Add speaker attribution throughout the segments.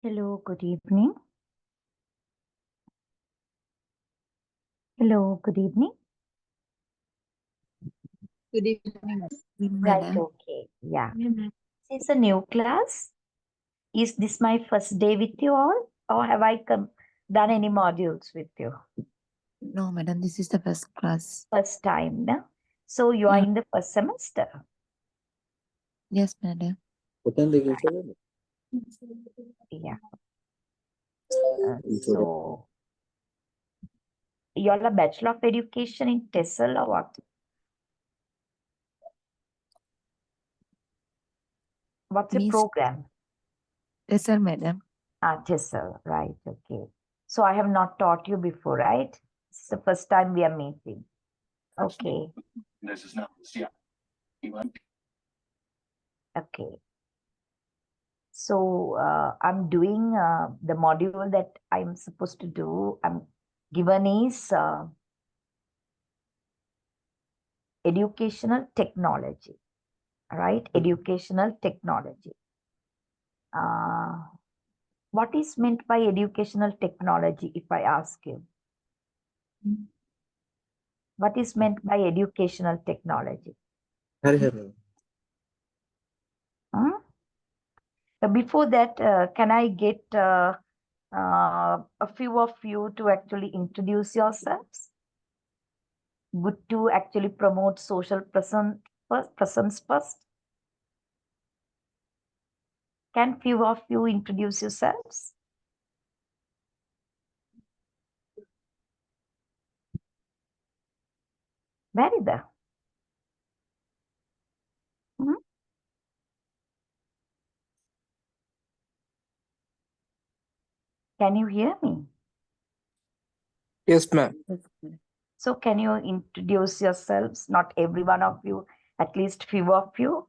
Speaker 1: Hello, good evening. Hello, good evening.
Speaker 2: Good evening,
Speaker 1: Right,
Speaker 2: madam.
Speaker 1: okay. Yeah. This is a new class. Is this my first day with you all? Or have I done any modules with you?
Speaker 2: No, madam, this is the first class.
Speaker 1: First time, no? So you are
Speaker 2: Yeah.
Speaker 1: in the first semester?
Speaker 2: Yes, madam.
Speaker 1: Yeah. So you all are Bachelor of Education in TESOL or what? What's your
Speaker 2: Miss,
Speaker 1: program?
Speaker 2: yes, sir, madam.
Speaker 1: TESOL, right, okay. So I have not taught you before, right? This is the first time we are meeting. Okay. Okay. So I'm doing the module that I'm supposed to do. I'm given is educational technology, right? Educational technology. What is meant by educational technology, if I ask you? What is meant by educational technology? Hmm? Before that, can I get a few of you to actually introduce yourselves? Good to actually promote social presence first. Can few of you introduce yourselves? Where is that? Hmm? Can you hear me?
Speaker 3: Yes, ma'am.
Speaker 1: So can you introduce yourselves? Not every one of you, at least few of you.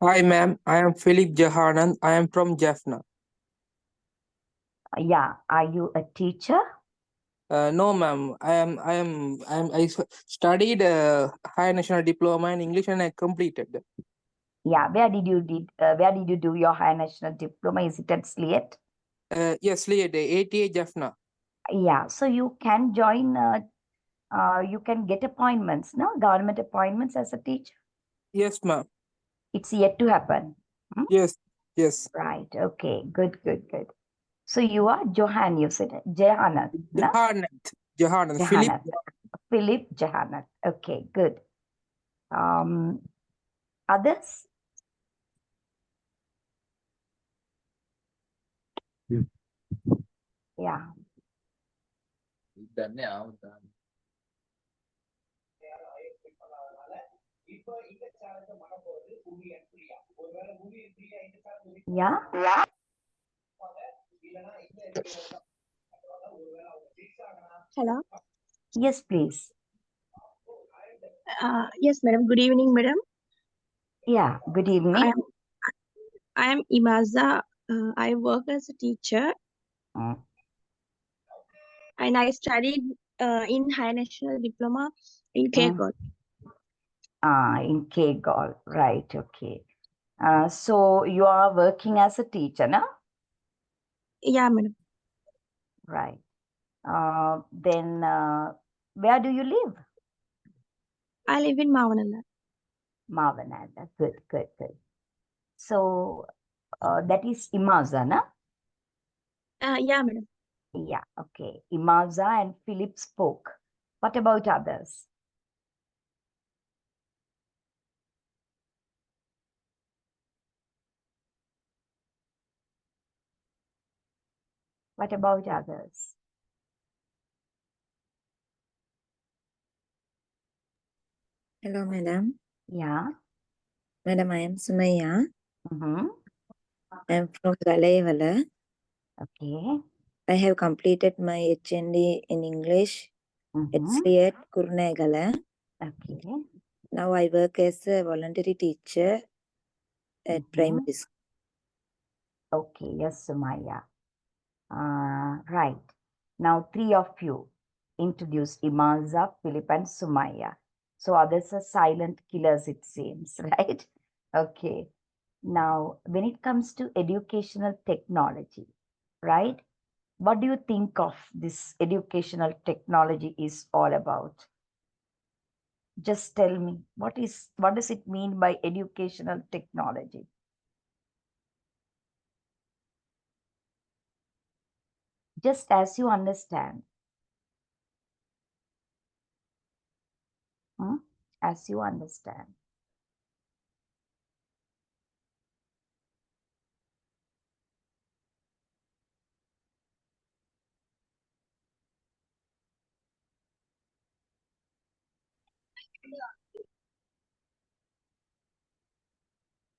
Speaker 3: Hi, ma'am. I am Philip Jahanand. I am from Jaffna.
Speaker 1: Yeah, are you a teacher?
Speaker 3: No, ma'am. I studied higher national diploma in English and I completed.
Speaker 1: Yeah, where did you do your higher national diploma? Is it at SLEET?
Speaker 3: Yes, Lead, ATA Jaffna.
Speaker 1: Yeah, so you can join. You can get appointments, no government appointments as a teacher.
Speaker 3: Yes, ma'am.
Speaker 1: It's yet to happen. Hmm?
Speaker 3: Yes, yes.
Speaker 1: Right. Okay. Good. Good. Good. So you are Johan. You said it. Jahanat, no?
Speaker 3: Jahanand. Philip.
Speaker 1: Jahanat. Philip Jahanat. Okay. Good. Others? Yeah. Yeah.
Speaker 4: Hello.
Speaker 1: Yes, please.
Speaker 4: Yes, madam. Good evening, madam.
Speaker 1: Yeah. Good evening.
Speaker 4: I am Imaza. I work as a teacher
Speaker 1: Mm.
Speaker 4: and I studied in High National Diploma in KGOL.
Speaker 1: In KGOL. Right. Okay. So you are working as a teacher, no?
Speaker 4: Yeah, madam.
Speaker 1: Right. Then where do you live?
Speaker 4: I live in Mavanala.
Speaker 1: Mavanada. Good. Good. Good. So that is Imaza, no?
Speaker 4: Yeah, madam.
Speaker 1: Yeah, okay. Imaza and Philip spoke. What about others? What about others?
Speaker 2: Hello, madam.
Speaker 1: Yeah.
Speaker 2: Madam, I am Sumaya.
Speaker 1: Mm-hmm.
Speaker 2: I am from Galayavala.
Speaker 1: Okay.
Speaker 2: I have completed my HND in English at
Speaker 1: Mm-hmm.
Speaker 2: SLEET Kurunegala.
Speaker 1: Okay.
Speaker 2: Now I work as a voluntary teacher at primary school.
Speaker 1: Okay, yes, Sumaya. Right. Now three of you introduced Imaza, Philip, and Sumaya. So others are silent killers, it seems, right? Okay. Now, when it comes to educational technology, right? What do you think of this educational technology is all about? Just tell me, what does it mean by educational technology? Just as you understand. Hmm? As you understand.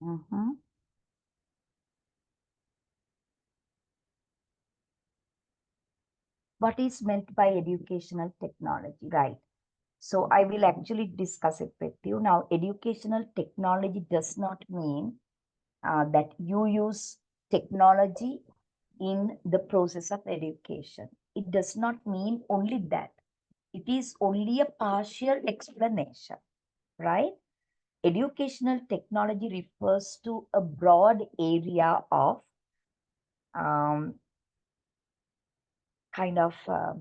Speaker 1: Mhm. What is meant by educational technology, right? So I will actually discuss it with you. Now, educational technology does not mean that you use technology in the process of education. It does not mean only that. It is only a partial explanation, right? Educational technology refers to a broad area of um, kind of uh,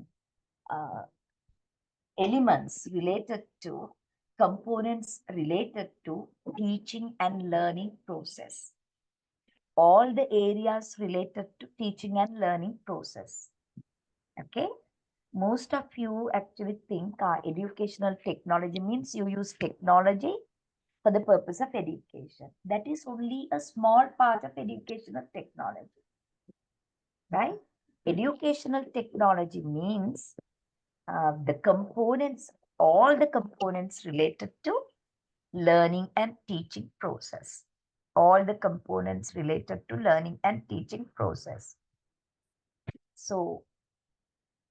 Speaker 1: elements related to components related to teaching and learning process. All the areas related to teaching and learning process. Okay. Most of you actually think educational technology means you use technology for the purpose of education. That is only a small part of educational technology, right? Educational technology means the components, all the components related to learning and teaching process. All the components related to learning and teaching process. So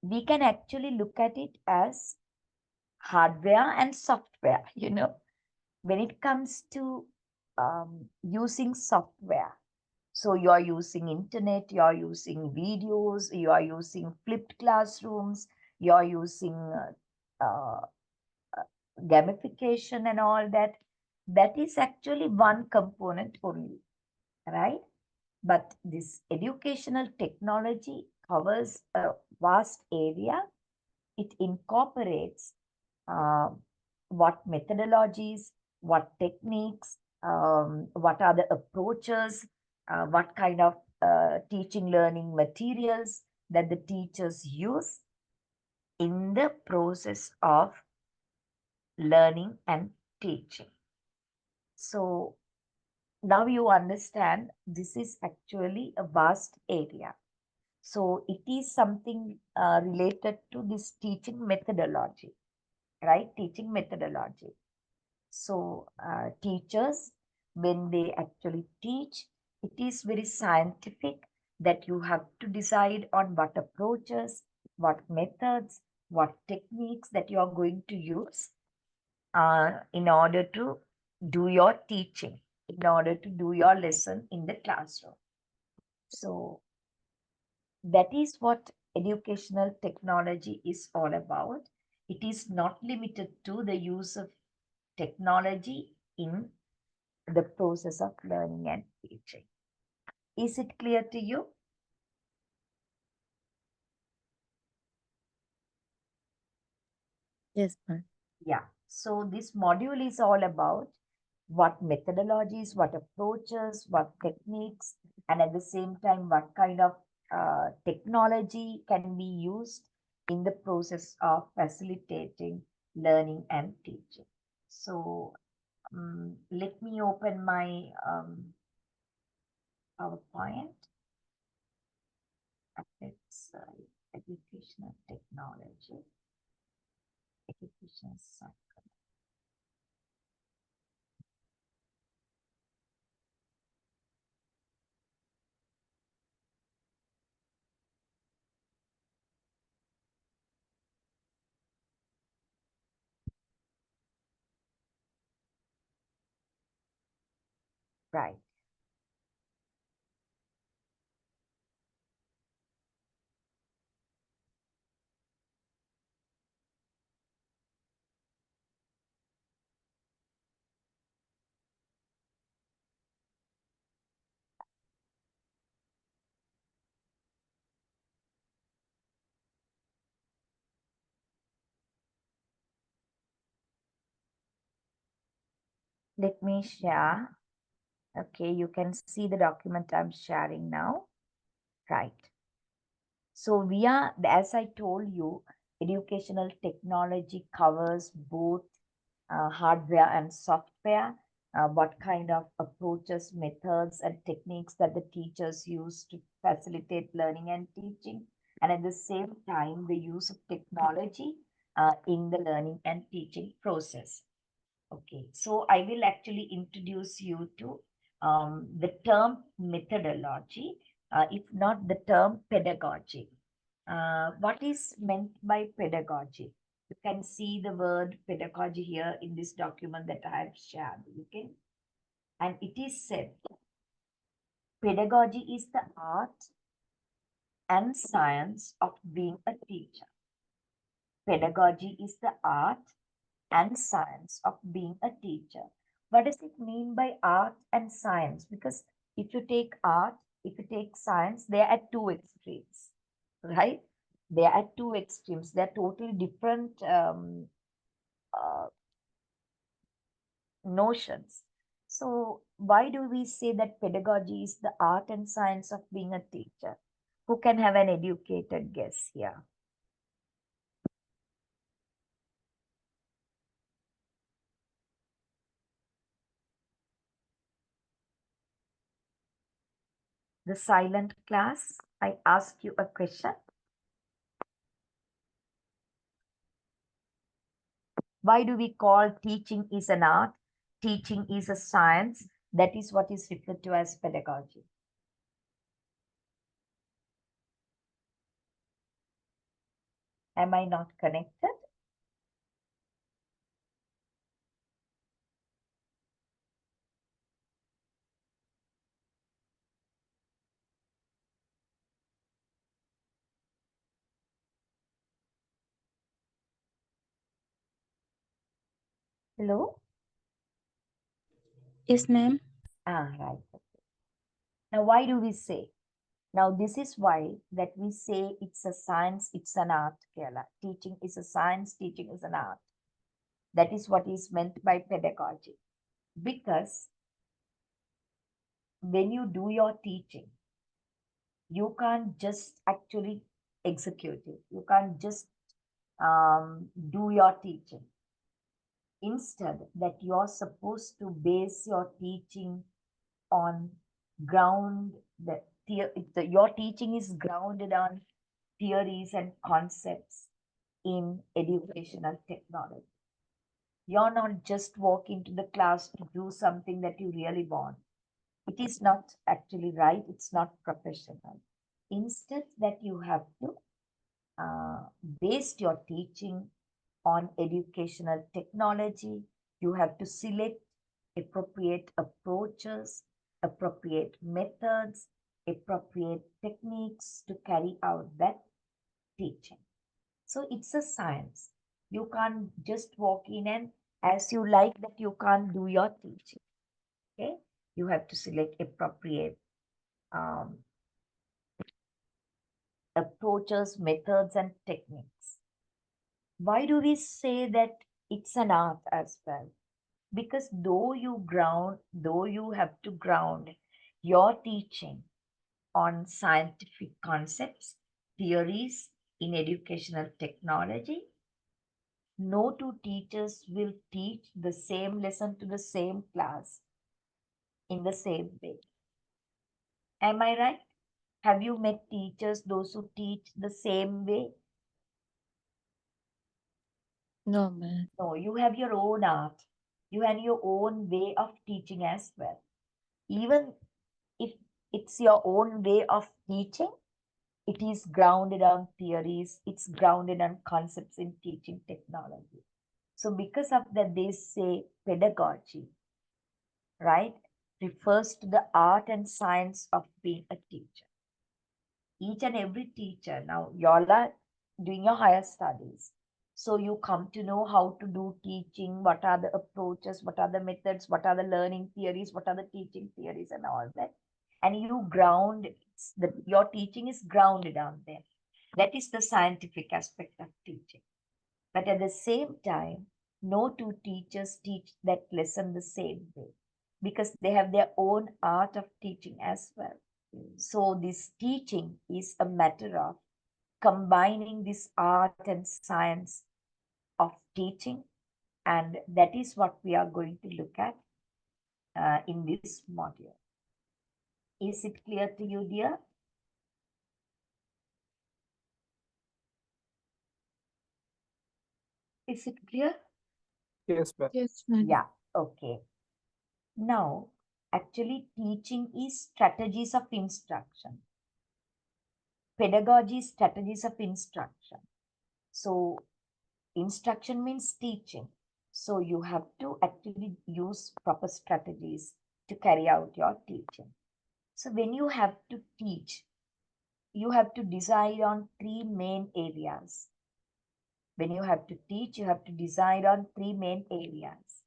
Speaker 1: we can actually look at it as hardware and software, when it comes to using software. So you are using internet, you are using videos, you are using flipped classrooms, you are using gamification and all that. That is actually one component only, right? But this educational technology covers a vast area. It incorporates uh, what methodologies, what techniques, what are the approaches, what kind of teaching learning materials that the teachers use in the process of learning and teaching. So now you understand this is actually a vast area. So it is something related to this teaching methodology, right? Teaching methodology. So teachers, when they actually teach, it is very scientific that you have to decide on what approaches, what methods, what techniques that you are going to use in order to do your teaching, in order to do your lesson in the classroom. So that is what educational technology is all about. It is not limited to the use of technology in the process of learning and teaching. Is it clear to you?
Speaker 2: Yes, ma'am.
Speaker 1: Yeah. So this module is all about what methodologies, what approaches, what techniques, and at the same time, what kind of technology can be used in the process of facilitating learning and teaching. So let me open my PowerPoint. It's educational technology, education cycle. Right. Let me share. Okay, you can see the document I'm sharing now. Right. So we are, as I told you, educational technology covers both hardware and software. What kind of approaches, methods, and techniques that the teachers use to facilitate learning and teaching, and at the same time, the use of technology in the learning and teaching process. Okay, so I will actually introduce you to the term methodology, if not the term pedagogy. What is meant by pedagogy? You can see the word pedagogy here in this document that I have shared. Okay, and it is said pedagogy is the art and science of being a teacher. Pedagogy is the art and science of being a teacher. What does it mean by art and science? Because if you take art, if you take science, they are at two extremes, right? They are at two extremes. They're totally different uh, notions. So, why do we say that pedagogy is the art and science of being a teacher? Who can have an educated guess here? The silent class, I ask you a question. Why do we call teaching is an art? Teaching is a science. That is what is referred to as pedagogy. Am I not connected? Hello?
Speaker 2: Yes, ma'am.
Speaker 1: Right. Now, why do we say? Now, this is why that we say it's a science, it's an art, Kerala. Teaching is a science, teaching is an art. That is what is meant by pedagogy. Because when you do your teaching, you can't just actually execute it. You can't just do your teaching. Instead, that you're supposed to base your teaching on ground your teaching is grounded on theories and concepts in educational technology. You're not just walk into the class to do something that you really want. It is not actually right. It's not professional. Instead, that you have to uh, base your teaching on educational technology. You have to select appropriate approaches, appropriate methods, appropriate techniques to carry out that teaching. So it's a science. You can't just walk in and as you like that you can't do your teaching. Okay, you have to select appropriate um, approaches, methods, and techniques. Why do we say that it's an art as well? Because though you have to ground your teaching on scientific concepts, theories in educational technology, no two teachers will teach the same lesson to the same class in the same way. Am I right? Have you met teachers, those who teach the same way?
Speaker 2: No, ma'am.
Speaker 1: No, you have your own art. You have your own way of teaching as well. Even if it's your own way of teaching, it is grounded on theories, it's grounded on concepts in teaching technology. So, because of that, they say pedagogy, right, refers to the art and science of being a teacher. Each and every teacher, now, y'all are doing your higher studies. So, you come to know how to do teaching, what are the approaches, what are the methods, what are the learning theories, what are the teaching theories, and all that. And you ground your teaching is grounded on them. That is the scientific aspect of teaching. But at the same time, No two teachers teach that lesson the same way because they have their own art of teaching as well. So, this teaching is a matter of combining this art and science of teaching, and that is what we are going to look at in this module. Is it clear to you, dear? Is it clear?
Speaker 3: Yes, ma'am.
Speaker 4: Yes, ma'am.
Speaker 1: Yeah, okay. Now, actually, teaching is strategies of instruction. Pedagogy is strategies of instruction. So, instruction means teaching. So, you have to actually use proper strategies to carry out your teaching. So, when you have to teach, you have to decide on three main areas. When you have to teach, you have to decide on three main areas.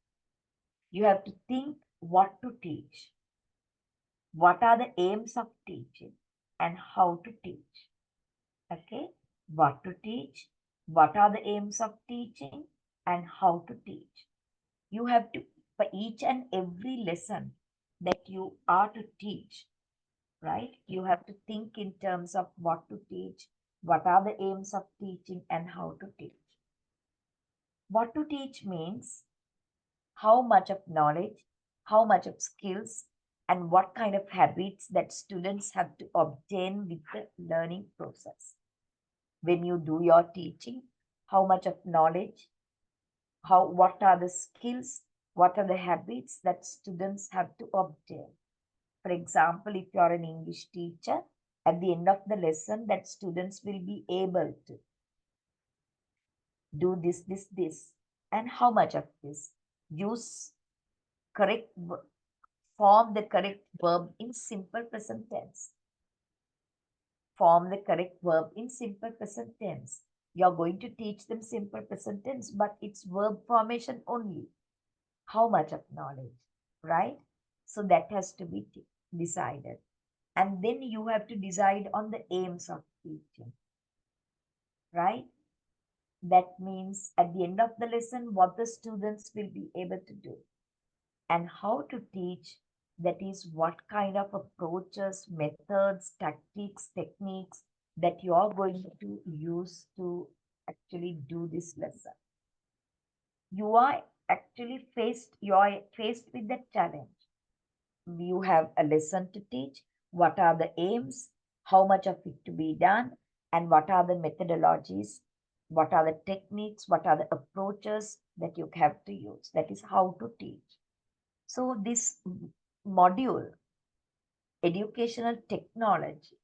Speaker 1: You have to think what to teach, what are the aims of teaching, and how to teach. Okay, what to teach, what are the aims of teaching, and how to teach. You have to, for each and every lesson that you are to teach, right? You have to think in terms of what to teach, what are the aims of teaching, and how to teach. What to teach means how much of knowledge, how much of skills, and what kind of habits that students have to obtain with the learning process. When you do your teaching, how much of knowledge, what are the skills, what are the habits that students have to obtain. For example, if you are an English teacher, at the end of the lesson, that students will be able to do this, and how much of this. Use correct, form the correct verb in simple present tense. Form the correct verb in simple present tense. You're going to teach them simple present tense, but it's verb formation only. How much of knowledge, right? So that has to be decided. And then you have to decide on the aims of teaching, right? That means at the end of the lesson, what the students will be able to do and how to teach. That is what kind of approaches, methods, tactics, techniques that you are going to use to actually do this lesson. You are actually faced with that challenge. You have a lesson to teach. What are the aims? How much of it to be done? And what are the methodologies? What are the techniques? What are the approaches that you have to use? That is how to teach. So this module, educational technology,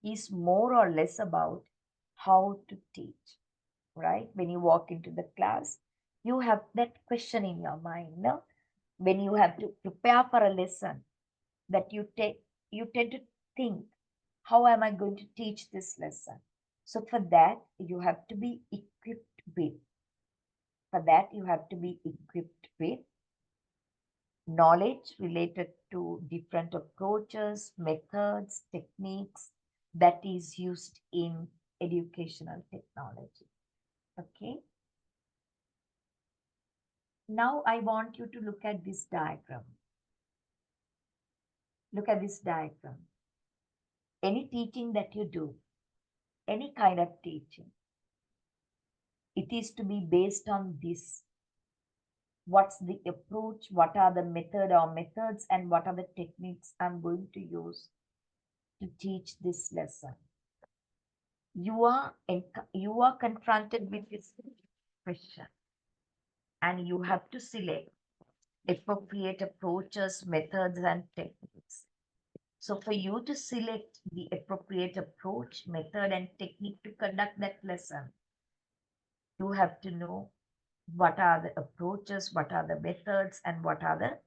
Speaker 1: is more or less about how to teach, right? When you walk into the class, you have that question in your mind, no? When you have to prepare for a lesson, that you tend to think, how am I going to teach this lesson? So you have to be equipped with for that you have to be equipped with knowledge related to different approaches, methods, techniques that is used in educational technology. Okay. Now I want you to look at this diagram. Look at this diagram. Any teaching that you do, any kind of teaching, it is to be based on this. What's the approach? What are the methods, and what are the techniques I'm going to use to teach this lesson? You are confronted with this question, and you have to select appropriate approaches, methods, and techniques. So for you to select the appropriate approach, method, and technique to conduct that lesson, you have to know what are the approaches, what are the methods, and what are the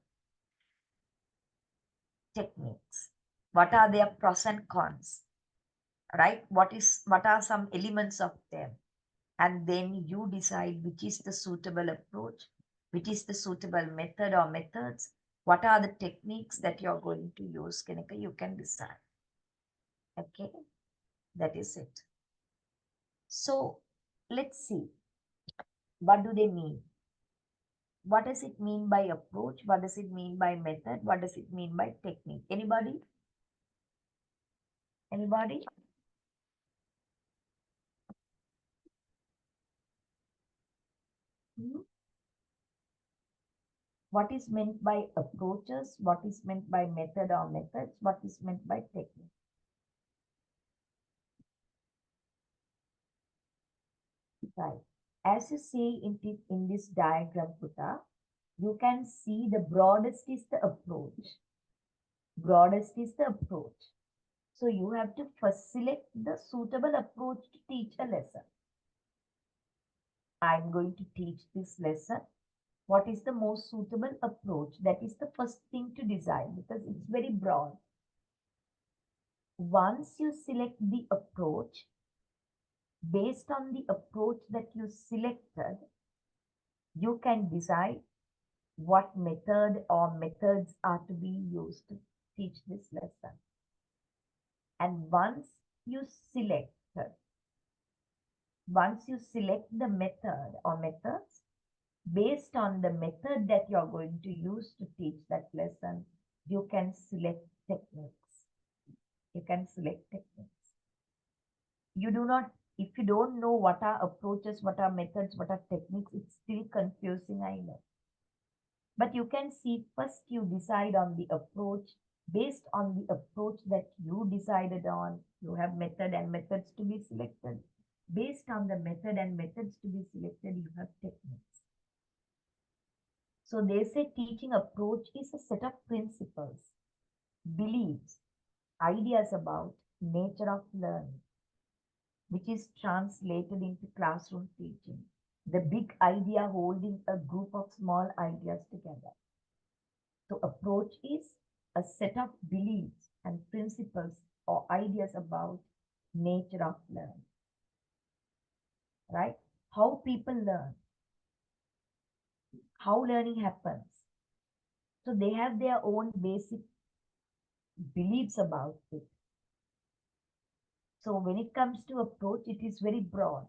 Speaker 1: techniques. What are their pros and cons, right? What are some elements of them? And then you decide which is the suitable approach, which is the suitable method or methods, what are the techniques that you're going to use, Kanika, you can decide. Okay, that is it. So let's see, what do they mean? What does it mean by approach? What does it mean by method? What does it mean by technique? Anybody? Anybody? Hmm? What is meant by approaches? What is meant by method or methods? What is meant by technique? Right. As you see in this diagram, Puta, you can see the broadest is the approach. Broadest is the approach. So you have to first select the suitable approach to teach a lesson. I'm going to teach this lesson. What is the most suitable approach? That is the first thing to decide because it's very broad. Once you select the approach, based on the approach that you selected, you can decide what method or methods are to be used to teach this lesson. And once you select the method or methods, based on the method that you're going to use to teach that lesson, you can select techniques. You can select techniques. You do not, if you don't know what are approaches, what are methods, what are techniques, it's still confusing, I know. But you can see first you decide on the approach. Based on the approach that you decided on, you have method and methods to be selected. Based on the method and methods to be selected, you have techniques. So they say teaching approach is a set of principles, beliefs, ideas about nature of learning, which is translated into classroom teaching. The big idea holding a group of small ideas together. So approach is a set of beliefs and principles or ideas about nature of learning. Right? How people learn, how learning happens. So they have their own basic beliefs about it. So when it comes to approach, it is very broad.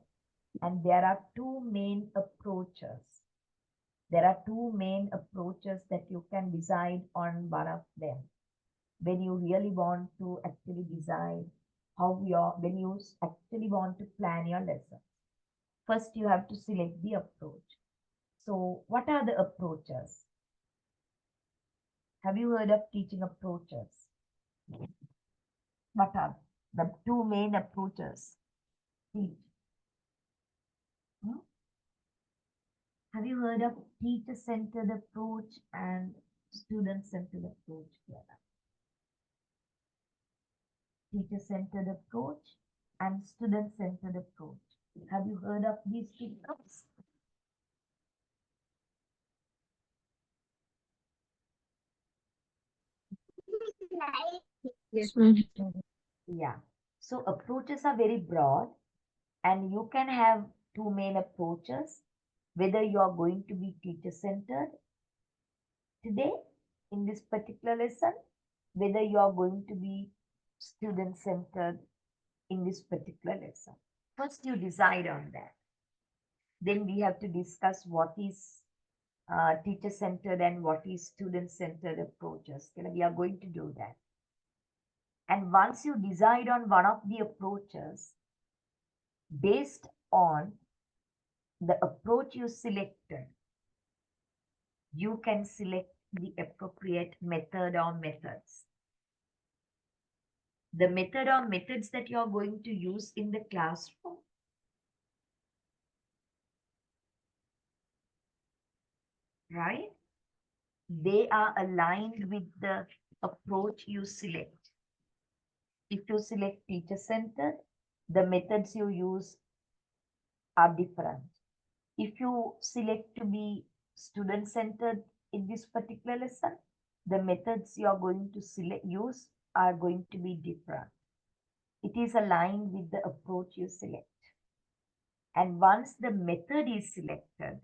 Speaker 1: And there are two main approaches. There are two main approaches that you can decide on one of them. When you really want to actually decide when you actually want to plan your lesson. First, you have to select the approach. So what are the approaches? Have you heard of teaching approaches? What are the two main approaches? Teach. Hmm? Have you heard of teacher-centered approach and student-centered approach? Teacher-centered approach and student-centered approach. Have you heard of these two terms?
Speaker 4: Yes, ma'am.
Speaker 1: Yeah. So approaches are very broad and you can have two main approaches, whether you are going to be teacher-centered today in this particular lesson, whether you are going to be student-centered in this particular lesson. First, you decide on that. Then we have to discuss what is teacher-centered and what is student-centered approaches. We are going to do that. And once you decide on one of the approaches, based on the approach you selected, you can select the appropriate method or methods. The method or methods that you are going to use in the classroom right? They are aligned with the approach you select. If you select teacher-centered, the methods you use are different. If you select to be student-centered in this particular lesson, the methods you are going to use are going to be different. It is aligned with the approach you select. And once the method is selected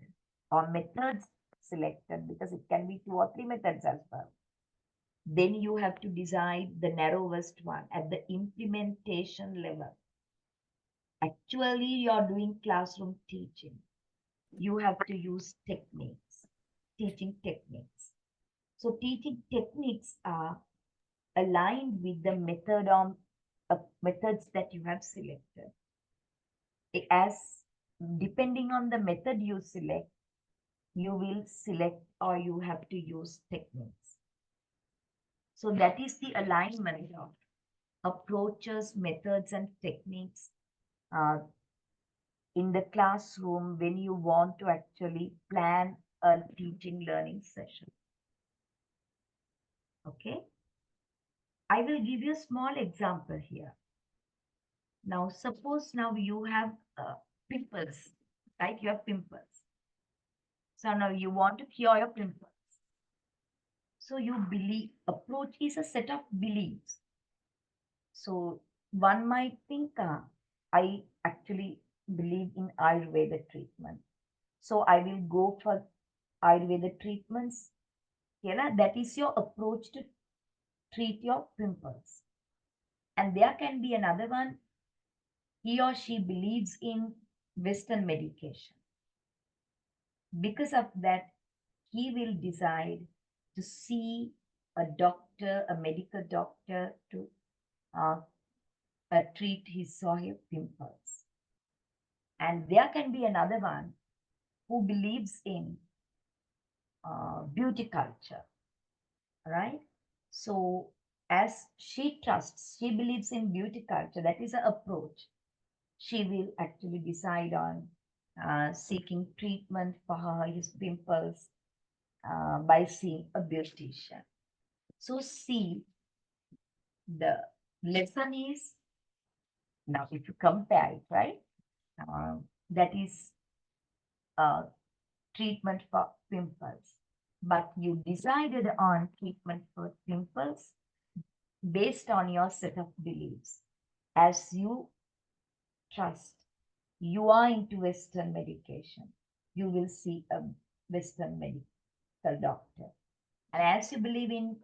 Speaker 1: or methods selected, because it can be 2 or 3 methods as well, then you have to decide the narrowest one at the implementation level. Actually, you're doing classroom teaching. You have to use techniques. teaching techniques. So teaching techniques are aligned with the methods that you have selected. As depending on the method you select, you will select or you have to use techniques. So that is the alignment of approaches, methods, and techniques in the classroom when you want to actually plan a teaching learning session. Okay. I will give you a small example here. Now, suppose now you have pimples, right? You have pimples. So now you want to cure your pimples. So you believe, approach is a set of beliefs. So one might think, I actually believe in Ayurveda treatment. So I will go for Ayurveda treatments. Yeah, that is your approach to treat your pimples. And there can be another one, he or she believes in Western medication. Because of that, he will decide to see a doctor, a medical doctor, to treat his or her pimples. And there can be another one who believes in beauty culture, right? So, as she trusts, she believes in beauty culture, that is an approach. She will actually decide on seeking treatment for his pimples by seeing a beautician. So, see, the lesson is now if you compare it, right? That is treatment for pimples, but you decided on treatment for pimples based on your set of beliefs. As you trust, you are into Western medication, you will see a Western medical doctor. And as you believe in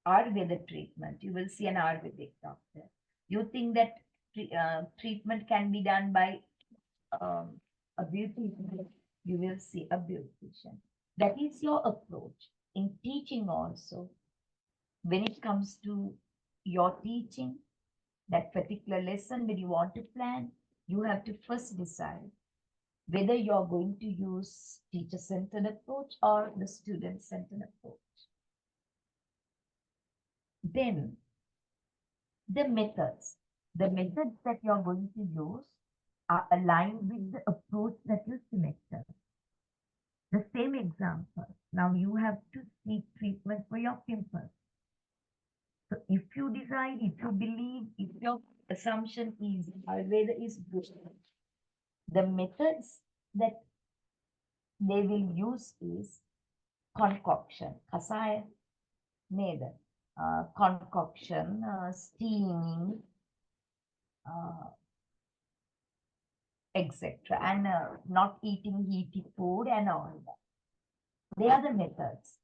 Speaker 1: Ayurvedic treatment, you will see an Ayurvedic doctor. You think that treatment can be done by a beautician, you will see a beautician. That is your approach in teaching also. When it comes to your teaching, that particular lesson when you want to plan, you have to first decide whether you're going to use teacher-centered approach or the student-centered approach. Then the methods that you're going to use are aligned with the approach that you selected. The same example. Now you have to seek treatment for your pimples. So if you decide, if you believe, if your assumption is Ayurveda is good, the methods that they will use is concoction, kasaya, neda, concoction, steaming, etc. And not eating heaty food and all that. They are the methods.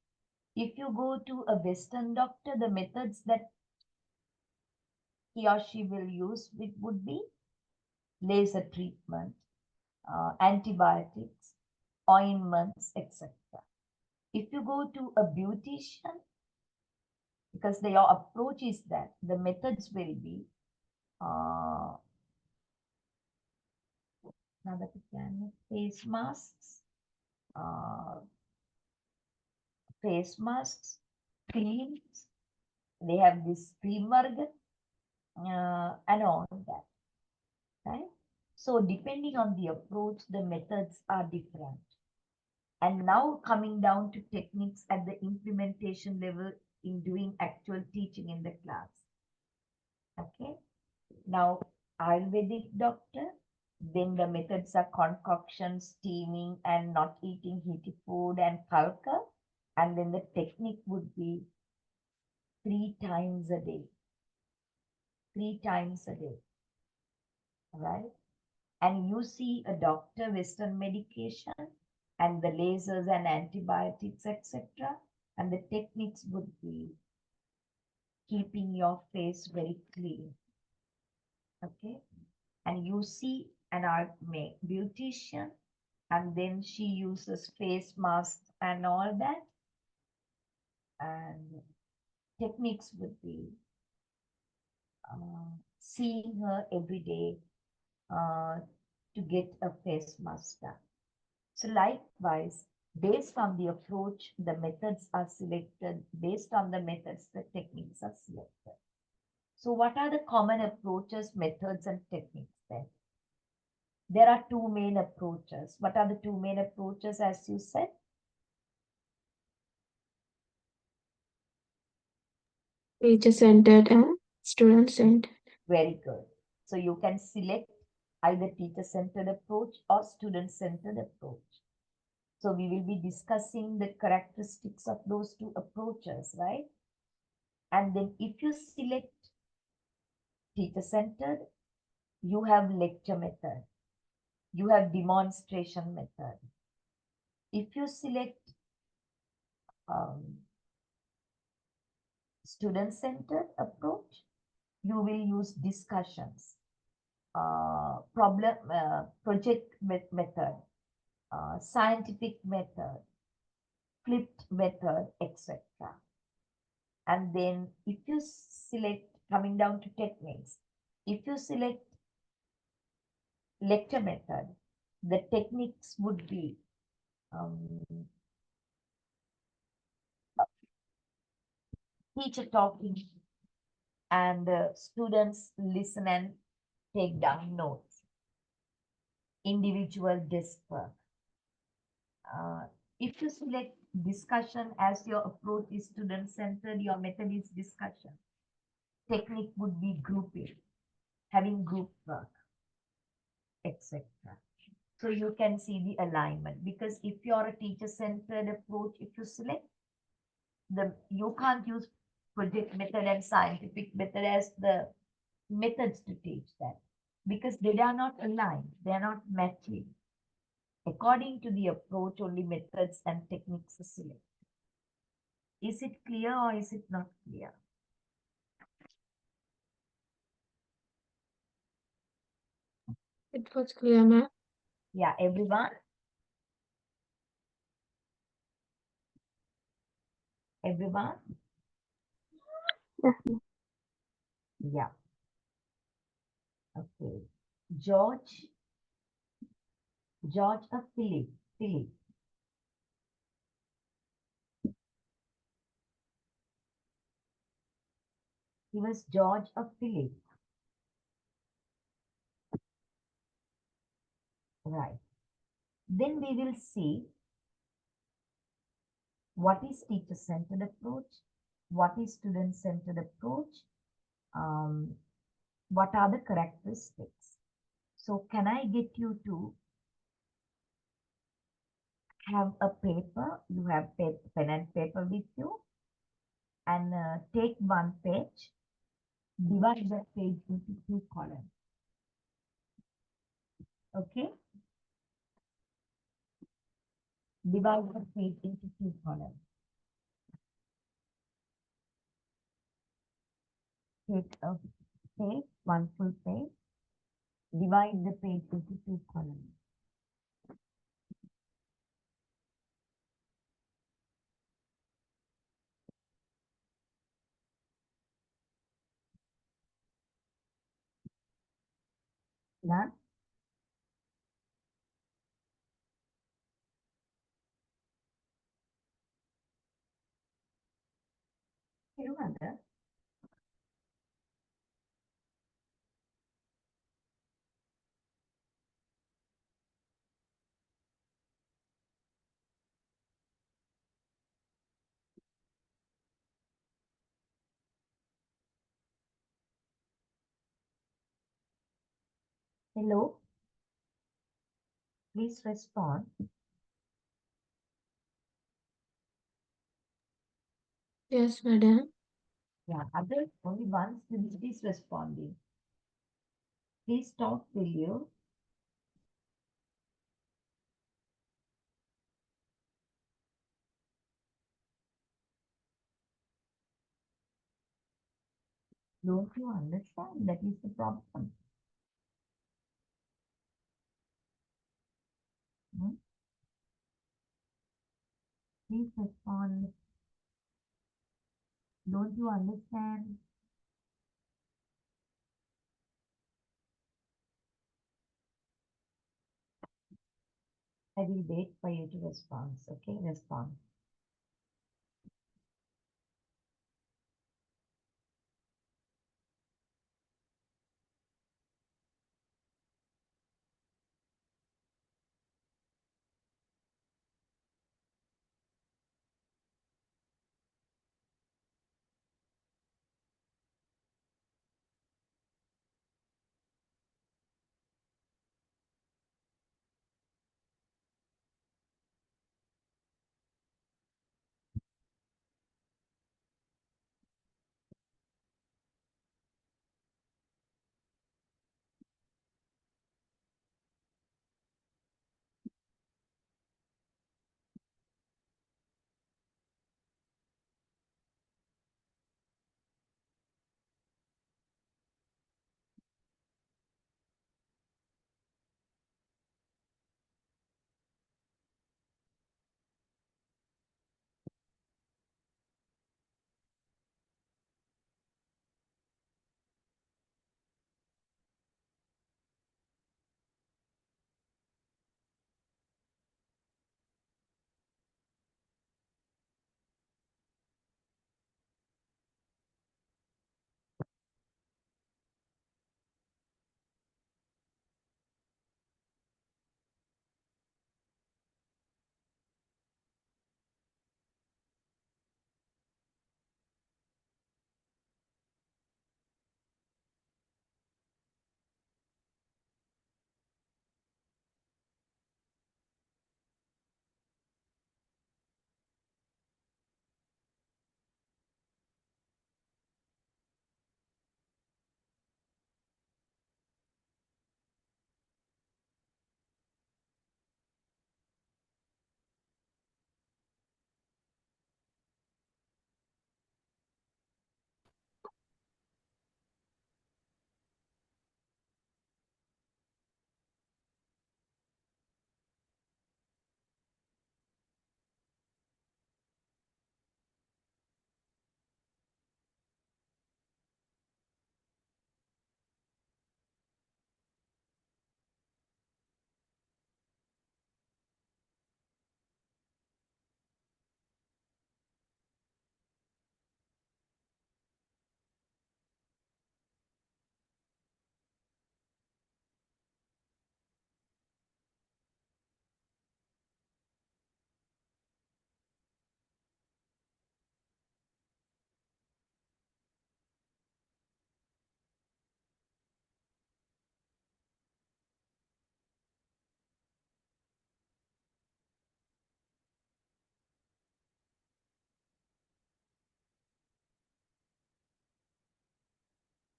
Speaker 1: If you go to a Western doctor, the methods that he or she will use would be laser treatment, antibiotics, ointments, etc. If you go to a beautician, because your approach is that the methods will be face masks, creams. They have this cream and all that, right? So depending on the approach, the methods are different. And now coming down to techniques at the implementation level in doing actual teaching in the class. Okay. Now, Ayurvedic doctor, then the methods are concoction, steaming, and not eating heaty food and kalka. And then the technique would be 3 times a day. 3 times a day. Right? And you see a doctor, Western medication, and the lasers and antibiotics, etc. And the techniques would be keeping your face very clean. Okay. And you see an beautician, and then she uses face masks and all that. And techniques would be seeing her every day uh, to get a face mask done. So likewise, based on the approach, the methods are selected. Based on the methods, the techniques are selected. So what are the common approaches, methods, and techniques then? There are two main approaches. What are the two main approaches, as you said?
Speaker 5: Teacher-centered and student-centered.
Speaker 1: Very good. So you can select either teacher-centered approach or student-centered approach. So we will be discussing the characteristics of those two approaches, right? And then if you select teacher-centered, you have lecture method, you have demonstration method. If you select student-centered approach, you will use discussions, project method, scientific method, flipped method, etc. And then if you select, coming down to techniques, if you select lecture method, the techniques would be teacher talking and students listen and take down notes, individual desk work. If you select discussion as your approach is student-centered, your method is discussion. Technique would be grouping, having group work, etc. So you can see the alignment, because if you're a teacher-centered approach, if you select you can't use project method and scientific method as the methods to teach that, because they are not aligned, they are not matching. According to the approach, only methods and techniques are selected. Is it clear or is it not clear?
Speaker 5: It was clear, ma'am.
Speaker 1: Yeah, everyone? Everyone?
Speaker 4: Yes.
Speaker 1: Yeah. Okay. George of Philip. He was George of Philip. Right. Then we will see what is teacher-centered approach, what is student-centered approach, what are the characteristics. So can I get you to have a paper, you have pen and paper with you, and take one page, divide that page into two columns. Okay? Divide the page into two columns. Take one full page, divide the page into two columns. Done? Hello. Hello? Please respond.
Speaker 5: Yes, madam.
Speaker 1: Yeah, others, only one student is responding. Please talk, will you? Don't you understand? That is the problem. Hmm? Please respond. Don't you understand? I will wait for you to respond. Okay, respond.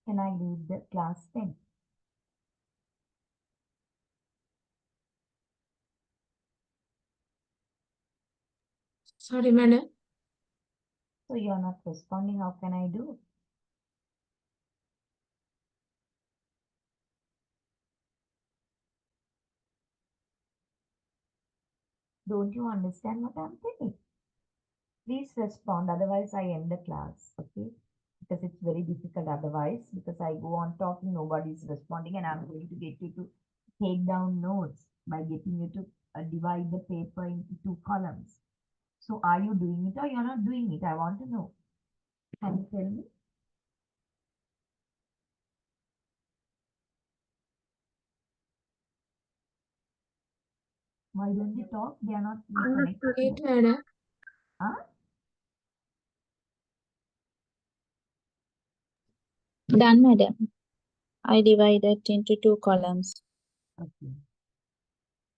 Speaker 1: Can I leave the class then?
Speaker 5: Sorry, madam.
Speaker 1: So you're not responding. How can I do? Don't you understand what I'm saying? Please respond, otherwise I end the class, okay? Because it's very difficult otherwise, because I go on talking, nobody's responding, and I'm going to get you to take down notes by getting you to divide the paper into 2 columns. So are you doing it or you're not doing it? I want to know. Can you tell me? Why don't they talk? They are not connected.
Speaker 5: Wait, madam.
Speaker 1: Huh?
Speaker 2: Done, madam. I divided into 2 columns.
Speaker 1: Okay.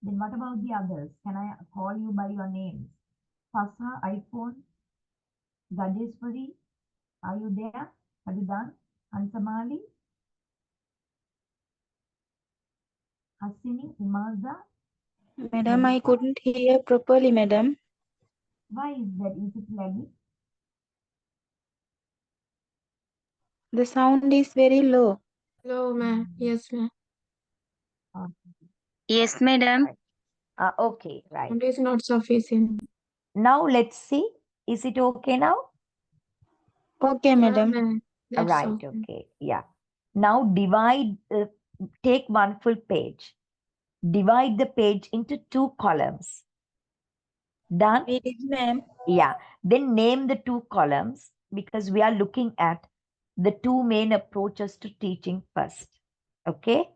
Speaker 1: Then what about the others? Can I call you by your names? Fasa, iPhone, Gadeswari, are you there? Have you done? Ansamali, Hasini, Imaza.
Speaker 2: Madam, I couldn't hear properly, madam.
Speaker 1: Why is that? Is it lagging?
Speaker 2: The sound is very low.
Speaker 5: Hello, ma'am. Yes, ma'am.
Speaker 2: Yes, madam.
Speaker 1: Okay, right.
Speaker 5: Sound is not sufficient.
Speaker 1: Now let's see. Is it okay now?
Speaker 4: Okay,
Speaker 5: Yeah,
Speaker 4: madam.
Speaker 5: ma'am. That's
Speaker 1: Right,
Speaker 5: okay.
Speaker 1: okay, yeah. Now divide, take one full page. Divide the page into 2 columns. Done?
Speaker 2: We did, ma'am.
Speaker 1: Yeah. Then name the 2 columns because we are looking at the 2 main approaches to teaching first. Okay.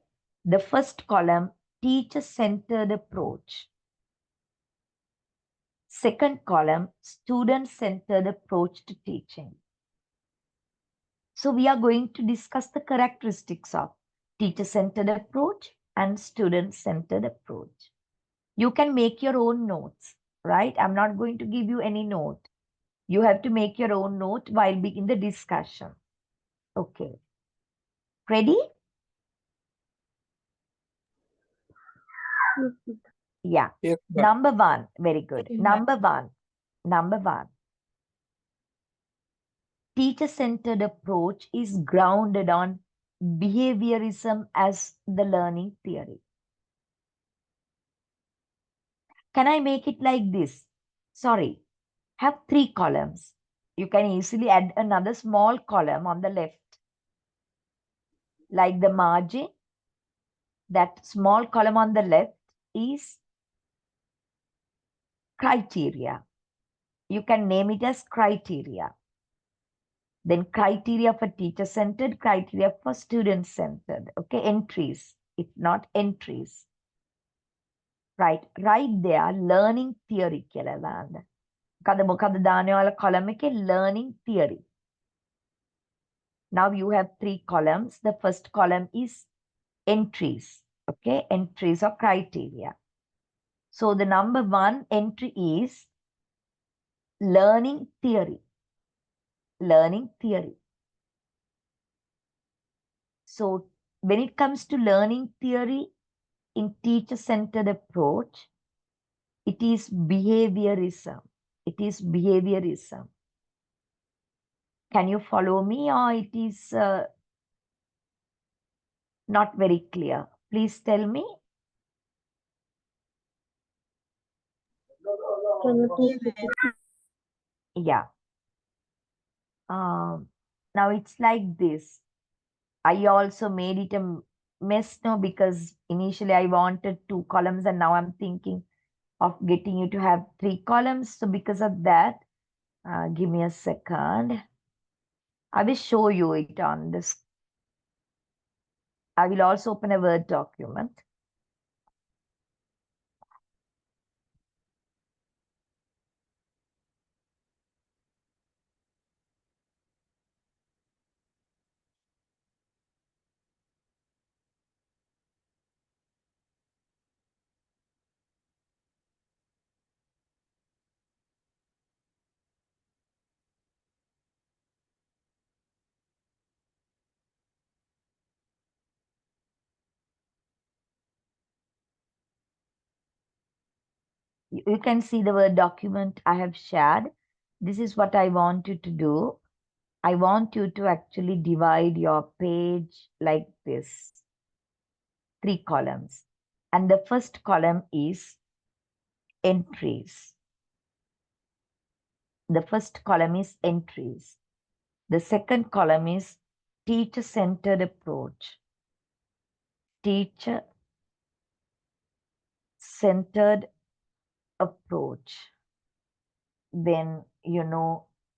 Speaker 1: The first column, teacher-centered approach. Second column, student-centered approach to teaching. So we are going to discuss the characteristics of teacher-centered approach and student-centered approach. You can make your own notes, right? I'm not going to give you any note. You have to make your own note while being in the discussion. Okay. Ready? Yeah.
Speaker 3: Yes, ma'am.
Speaker 1: Number 1. Very good.
Speaker 5: Very ma'am.
Speaker 1: Number one. Teacher-centered approach is grounded on behaviorism as the learning theory. Can I make it like this? Sorry, have 3 columns. You can easily add another small column on the left. Like the margin, that small column on the left is criteria. You can name it as criteria. Then criteria for teacher-centered, criteria for student-centered. Okay, entries, if not entries. Right there, learning theory කියලා දාන්න. මොකද දාන්නේ ඔයාලා column එකේ learning theory. Now you have 3 columns. The first column is entries. Okay, entries or criteria. So the number 1 entry is learning theory. Learning theory. So when it comes to learning theory in teacher-centered approach, it is behaviorism. It is behaviorism. Can you follow me or it is not very clear? Please tell me.
Speaker 4: Can you please repeat?
Speaker 1: Yeah. Now it's like this. I also made it a mess now because initially I wanted 2 columns and now I'm thinking of getting you to have 3 columns. So because of that, give me a second. I will show you it on this. I will also open a Word document. You can see the Word document I have shared. This is what I want you to do. I want you to actually divide your page like this. 3 columns. And the first column is entries. The first column is entries. The second column is teacher-centered approach. Teacher-centered approach. Then,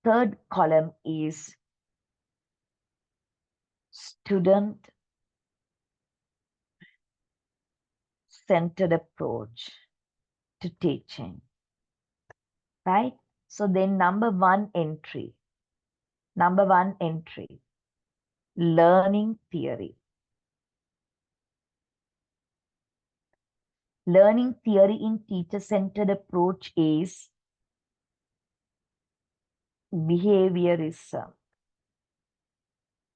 Speaker 1: third column is student-centered approach to teaching. Right? So then number 1 entry. Number 1 entry. Learning theory. Learning theory in teacher-centered approach is behaviorism.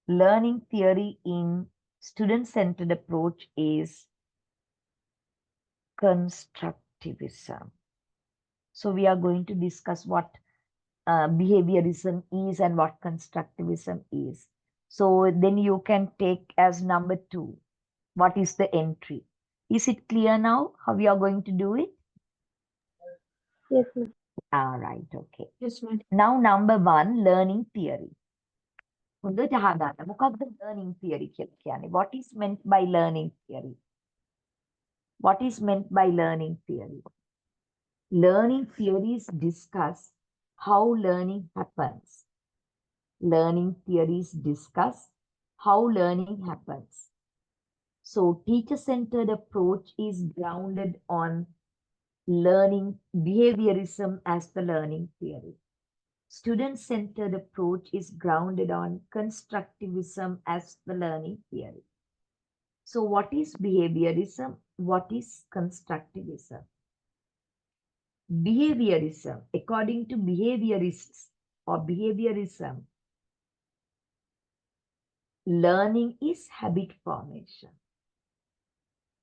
Speaker 1: Learning theory in student-centered approach is constructivism. So we are going to discuss what behaviorism is and what constructivism is. So then you can take as number 2. What is the entry? Is it clear now how we are going to do it?
Speaker 4: Yes, ma'am.
Speaker 1: All right, okay.
Speaker 5: Yes, madam.
Speaker 1: Now, number 1, learning theory. හොඳට අහගන්න. මොකක්ද learning theory කියලා කියන්නේ? What is meant by learning theory? What is meant by learning theory? Learning theories discuss how learning happens. Learning theories discuss how learning happens. So, teacher-centered approach is grounded on learning behaviorism as the learning theory. Student-centered approach is grounded on constructivism as the learning theory. So what is behaviorism? What is constructivism? Behaviorism, according to behaviorists or behaviorism, learning is habit formation.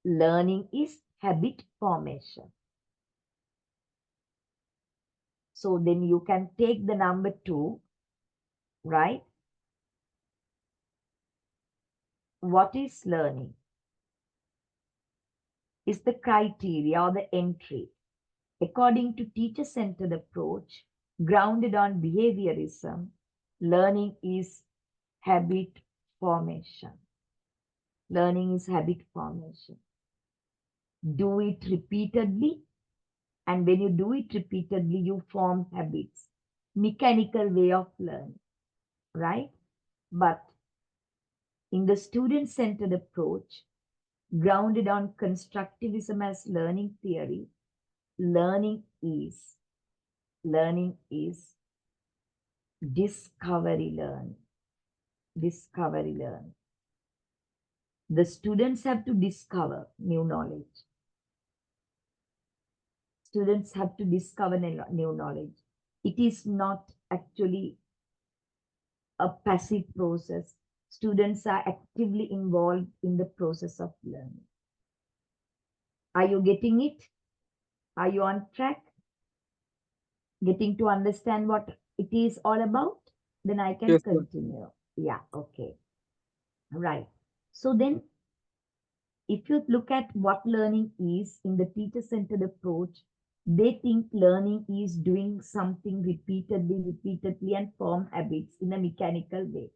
Speaker 1: Learning is habit formation. So then you can take the number 2, right? What is learning? Is the criteria or the entry. According to teacher-centered approach, grounded on behaviorism, learning is habit formation. Learning is habit formation. Do it repeatedly, and when you do it repeatedly, you form habits. Mechanical way of learning, right? But in the student-centered approach, grounded on constructivism as learning theory, learning is discovery learning. Discovery learning. The students have to discover new knowledge. Students have to discover new knowledge. It is not actually a passive process. Students are actively involved in the process of learning. Are you getting it? Are you on track? Getting to understand what it is all about? Then I can
Speaker 3: Yes, ma'am.
Speaker 1: continue. Yeah, okay. Right. So then, if you look at what learning is in the teacher-centered approach, they think learning is doing something repeatedly, and form habits in a mechanical way.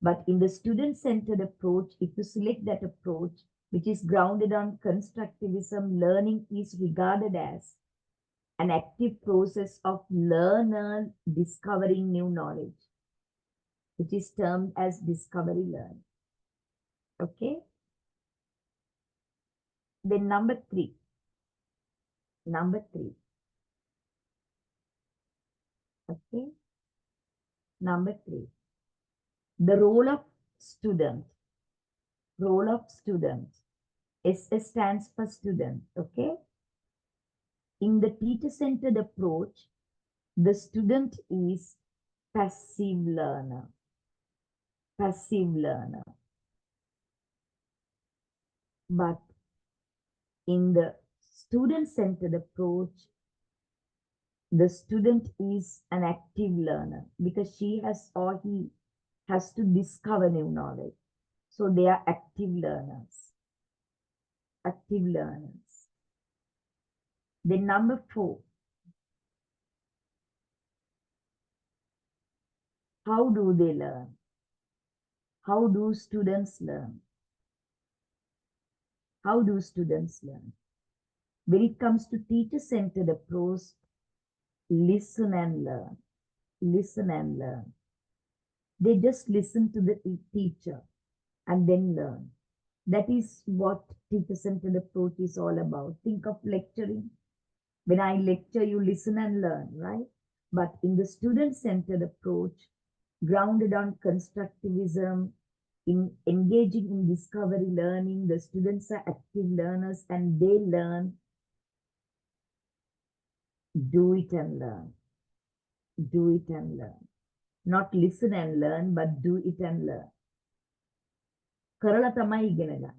Speaker 1: But in the student-centered approach, if you select that approach, which is grounded on constructivism, learning is regarded as an active process of learner discovering new knowledge, which is termed as discovery learning. Okay? Then number 3. Okay? Number 3. The role of student. SS stands for student. Okay? In the teacher-centered approach, the student is passive learner. But in the student-centered approach, the student is an active learner because she has or he has to discover new knowledge. So they are active learners. Then number 4. How do they learn? How do students learn? When it comes to teacher-centered approach, listen and learn. They just listen to the teacher and then learn. That is what teacher-centered approach is all about. Think of lecturing. When I lecture, you listen and learn, right? But in the student-centered approach, grounded on constructivism, in engaging in discovery learning, the students are active learners and they learn. Do it and learn. Not listen and learn, but do it and learn. කරලා තමයි ඉගෙන ගන්න.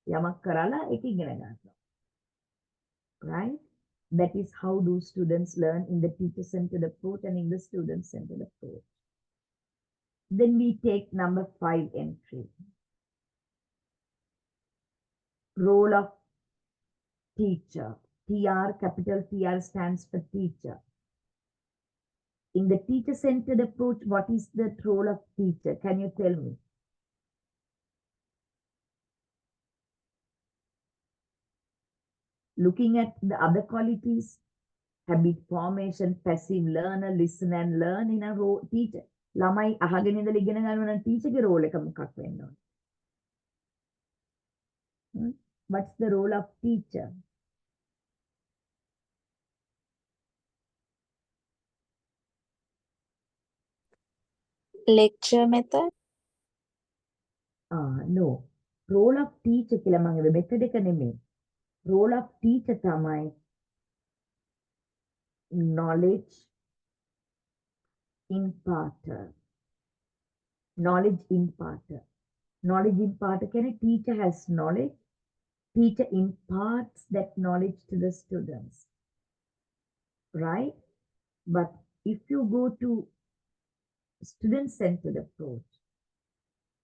Speaker 1: යමක් කරලා ඒක ඉගෙන ගන්නවා. Right? That is how do students learn in the teacher-centered approach and in the student-centered approach. Then we take number 5 entry. Role of teacher. TR, capital TR stands for teacher. In the teacher-centered approach, what is the role of teacher? Can you tell me? Looking at the other qualities, habit formation, passive learner, listen and learn in a role teacher. ළමයි අහගෙන ඉඳලා ඉගෙන ගන්නවා නම් ටීචර්ගේ roll එක මොකක් වෙන්න ඕන? What's the role of teacher?
Speaker 2: lecture method.
Speaker 1: No. Role of teacher කියලා මම මේ method එක නෙමෙයි. Role of teacher තමයි knowledge imparter. Knowledge imparter. Knowledge imparter කියන්නේ teacher has knowledge. Teacher imparts that knowledge to the students. Right? But if you go to student-centered approach,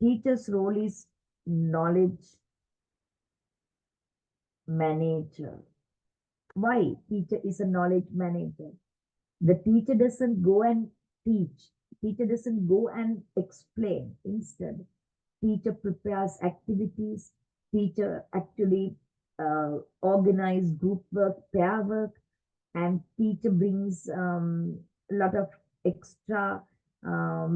Speaker 1: teacher's role is knowledge manager. Why teacher is a knowledge manager? The teacher doesn't go and teach. Teacher doesn't go and explain. Instead, teacher prepares activities. Teacher actually organize group work, pair work, and teacher brings a lot of extra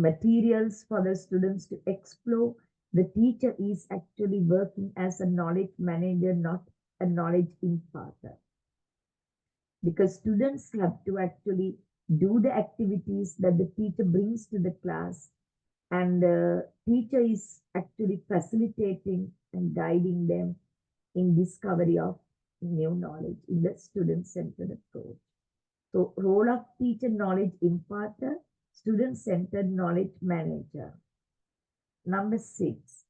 Speaker 1: materials for the students to explore. The teacher is actually working as a knowledge manager, not a knowledge imparter. Because students have to actually do the activities that the teacher brings to the class, and the teacher is actually facilitating and guiding them in discovery of new knowledge in the student-centered approach. So, role of teacher, knowledge imparter, student-centered knowledge manager. Number 6.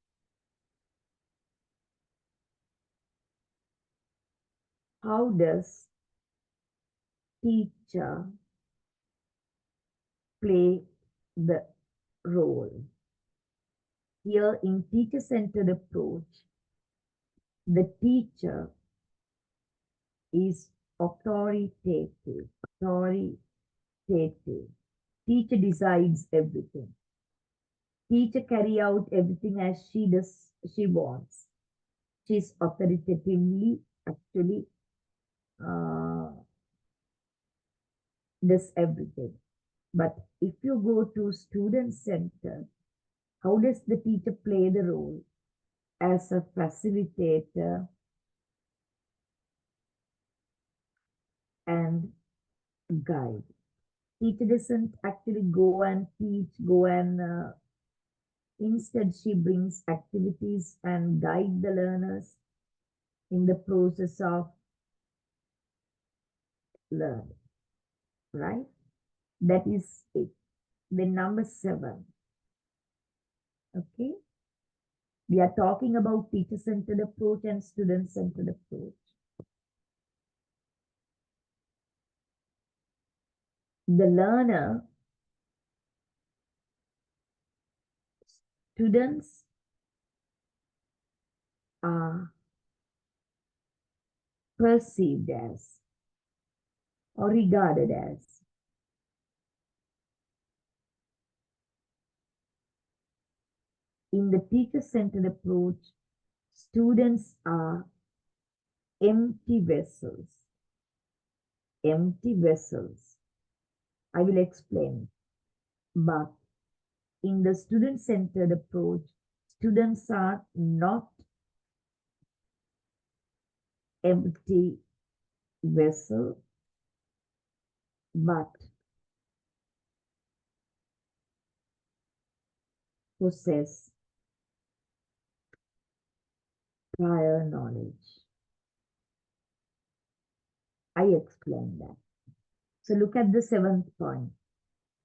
Speaker 1: How does teacher play the role? Here in teacher-centered approach, the teacher is authoritative. Teacher decides everything. Teacher carry out everything as she wants. She's authoritatively actually does everything. But if you go to student-centered, how does the teacher play the role? As a facilitator and guide. Teacher doesn't actually go and teach, instead she brings activities and guide the learners in the process of learning, right? That is it. Then number 7. Okay. We are talking about teacher-centered approach and student-centered approach. The learner, students are perceived as or regarded as in the teacher-centered approach, students are empty vessels. Empty vessels. I will explain. But in the student-centered approach, students are not empty vessel, but possess prior knowledge. I explained that. So look at the 7th point.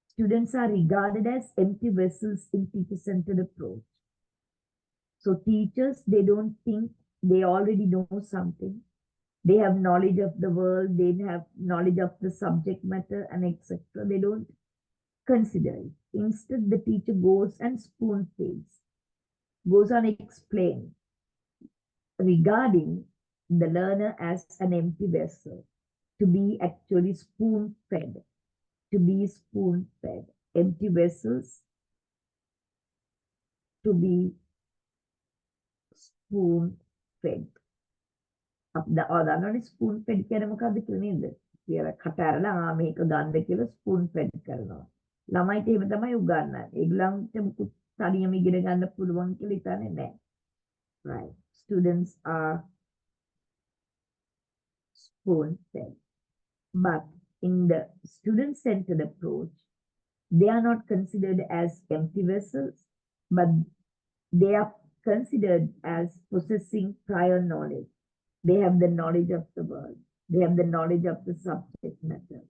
Speaker 1: Students are regarded as empty vessels in teacher-centered approach. So teachers, they don't think they already know something. They have knowledge of the world, they have knowledge of the subject matter and etc. They don't consider it. Instead, the teacher goes and spoon feeds, goes on explain, regarding the learner as an empty vessel, to be actually spoon fed, to be spoon fed. Empty vessels to be spoon fed. දන්නවනේ spoon fed කියන්නේ මොකද්ද කියලා නේද? කියලා කට ඇරලා මේක ගන්න කියලා spoon fed කරනවා. ළමයිට එහෙම තමයි උගන්වන්නේ. ඒගොල්ලන්ට මුකුත් තනියම ඉගෙන ගන්න පුළුවන් කියලා හිතන්නේ නැහැ. Right. Students are spoon fed. But in the student-centered approach, they are not considered as empty vessels, but they are considered as possessing prior knowledge. They have the knowledge of the world. They have the knowledge of the subject matter.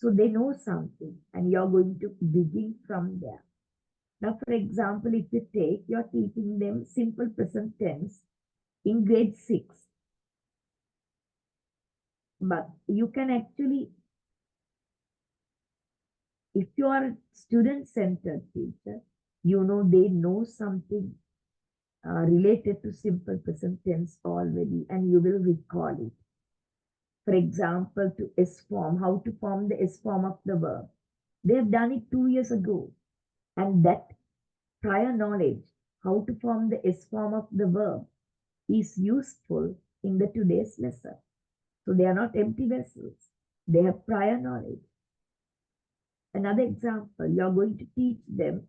Speaker 1: So they know something, and you're going to begin from there. Now, for example, if you take, you're teaching them simple present tense in grade 6. But you can actually, if you are a student-centered teacher, you know they know something related to simple present tense already, and you will recall it. For example, to S form, how to form the S form of the verb. They have done it 2 years ago. And that prior knowledge, how to form the S form of the verb, is useful in the today's lesson. So they are not empty vessels. They have prior knowledge. Another example, you are going to teach them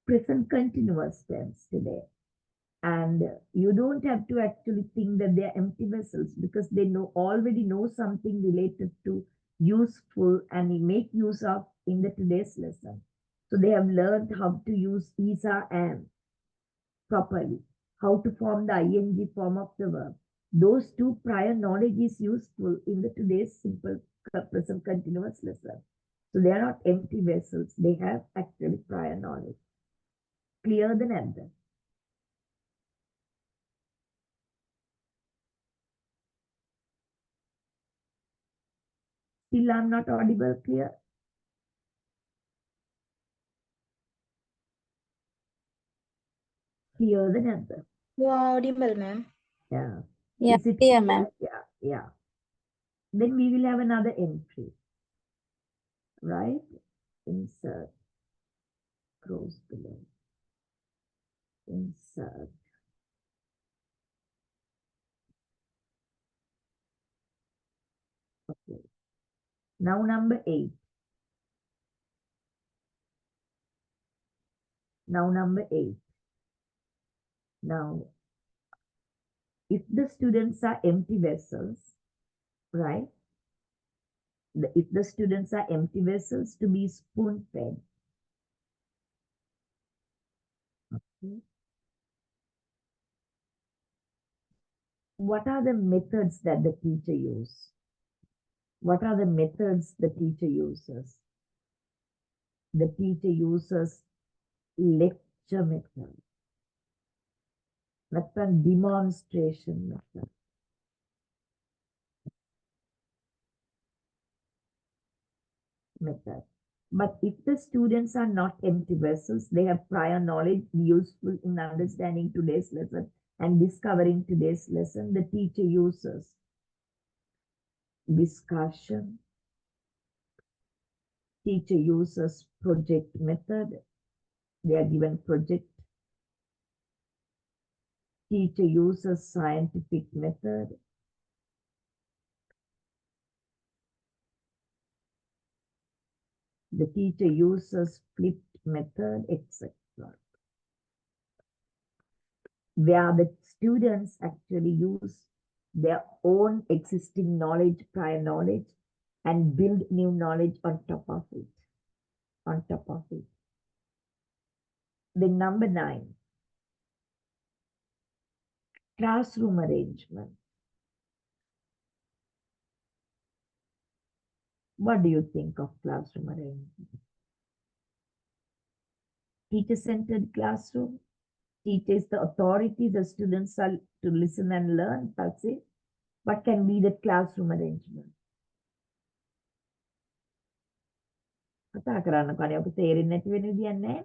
Speaker 1: present continuous tense today. And you don't have to actually think that they are empty vessels, because they already know something related to useful and make use of in the today's lesson. So they have learned how to use is or am properly, how to form the ing form of the verb. Those two prior knowledge is useful in the today's simple present continuous lesson. So they are not empty vessels. They have actually prior knowledge. Clear the answer. Still I'm not audible, clear? Clear the answer.
Speaker 2: You are audible, ma'am.
Speaker 1: Yeah.
Speaker 2: Yeah,
Speaker 1: Is it
Speaker 2: clear, ma'am.
Speaker 1: Yeah, yeah. Then we will have another entry, right? Insert, close below. Insert. Okay. Now number 8. Now number 8. Now, if the students are empty vessels, right? If the students are empty vessels to be spoon fed. Okay. What are the methods that the teacher uses? What are the methods the teacher uses? The teacher uses lecture method. Method demonstration method. But if the students are not empty vessels, they have prior knowledge useful in understanding today's lesson and discovering today's lesson, the teacher uses discussion. Teacher uses project method. They are given project. Teacher uses scientific method. The teacher uses flipped method, etc. Where the students actually use their own existing knowledge, prior knowledge, and build new knowledge on top of it. On top of it. Then number 9, classroom arrangement. What do you think of classroom arrangement? Teacher-centered classroom. Teacher is the authority, the students are to listen and learn, that's it. What can be the classroom arrangement? කතා කරන්න කනේ ඔක තේරෙන්නේ නැති වෙන විදියක් නැහැ.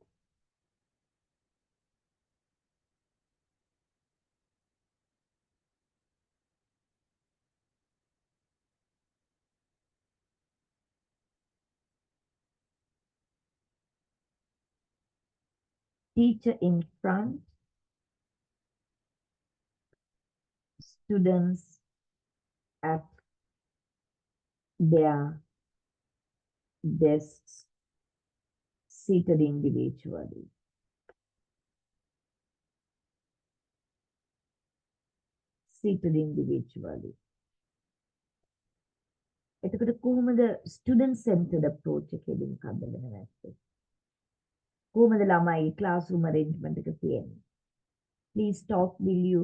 Speaker 1: teacher in front, students at their desks, seated individually. Seated individually. එතකොට කොහොමද student centered approach එකකින් හදගෙන නැත්තේ? කොහොමද ළමයි classroom arrangement එක තියෙන්නේ? Please talk, will you?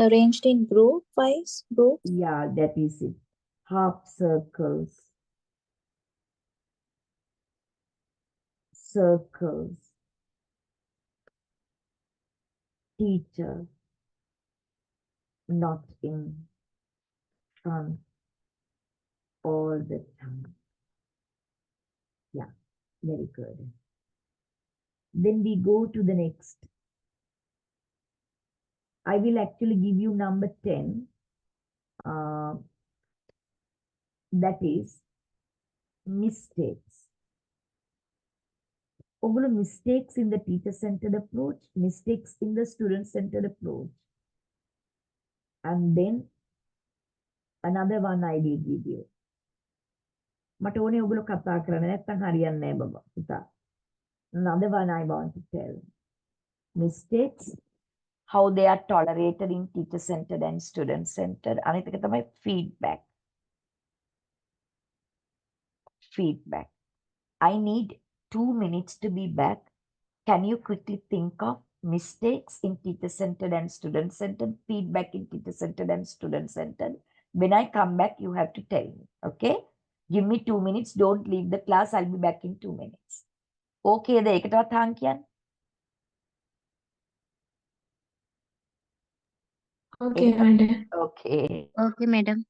Speaker 2: Arranged in group wise, group.
Speaker 1: Yeah, that is it. Half circles. Circles. Teacher not in front all the time. Yeah, very good. Then we go to the next. I will actually give you number 10. That is mistakes. Over mistakes in the teacher-centered approach, mistakes in the student-centered approach. And then another one I will give you. මට ඕනේ ඔයගොල්ලෝ කතා කරන්න නැත්නම් හරියන්නේ නැහැ බබා පුතා. Another one I want to tell. Mistakes, how they are tolerated in teacher-centered and student-centered. අනිත් එක තමයි feedback. Feedback. I need 2 minutes to be back. Can you quickly think of mistakes in teacher-centered and student-centered, feedback in teacher-centered and student-centered? When I come back, you have to tell me, okay? Give me 2 minutes. Don't leave the class. I'll be back in 2 minutes. Okay, the එකටවත් හාන් කියන්න.
Speaker 5: Okay, madam.
Speaker 1: Okay.
Speaker 6: Okay, madam.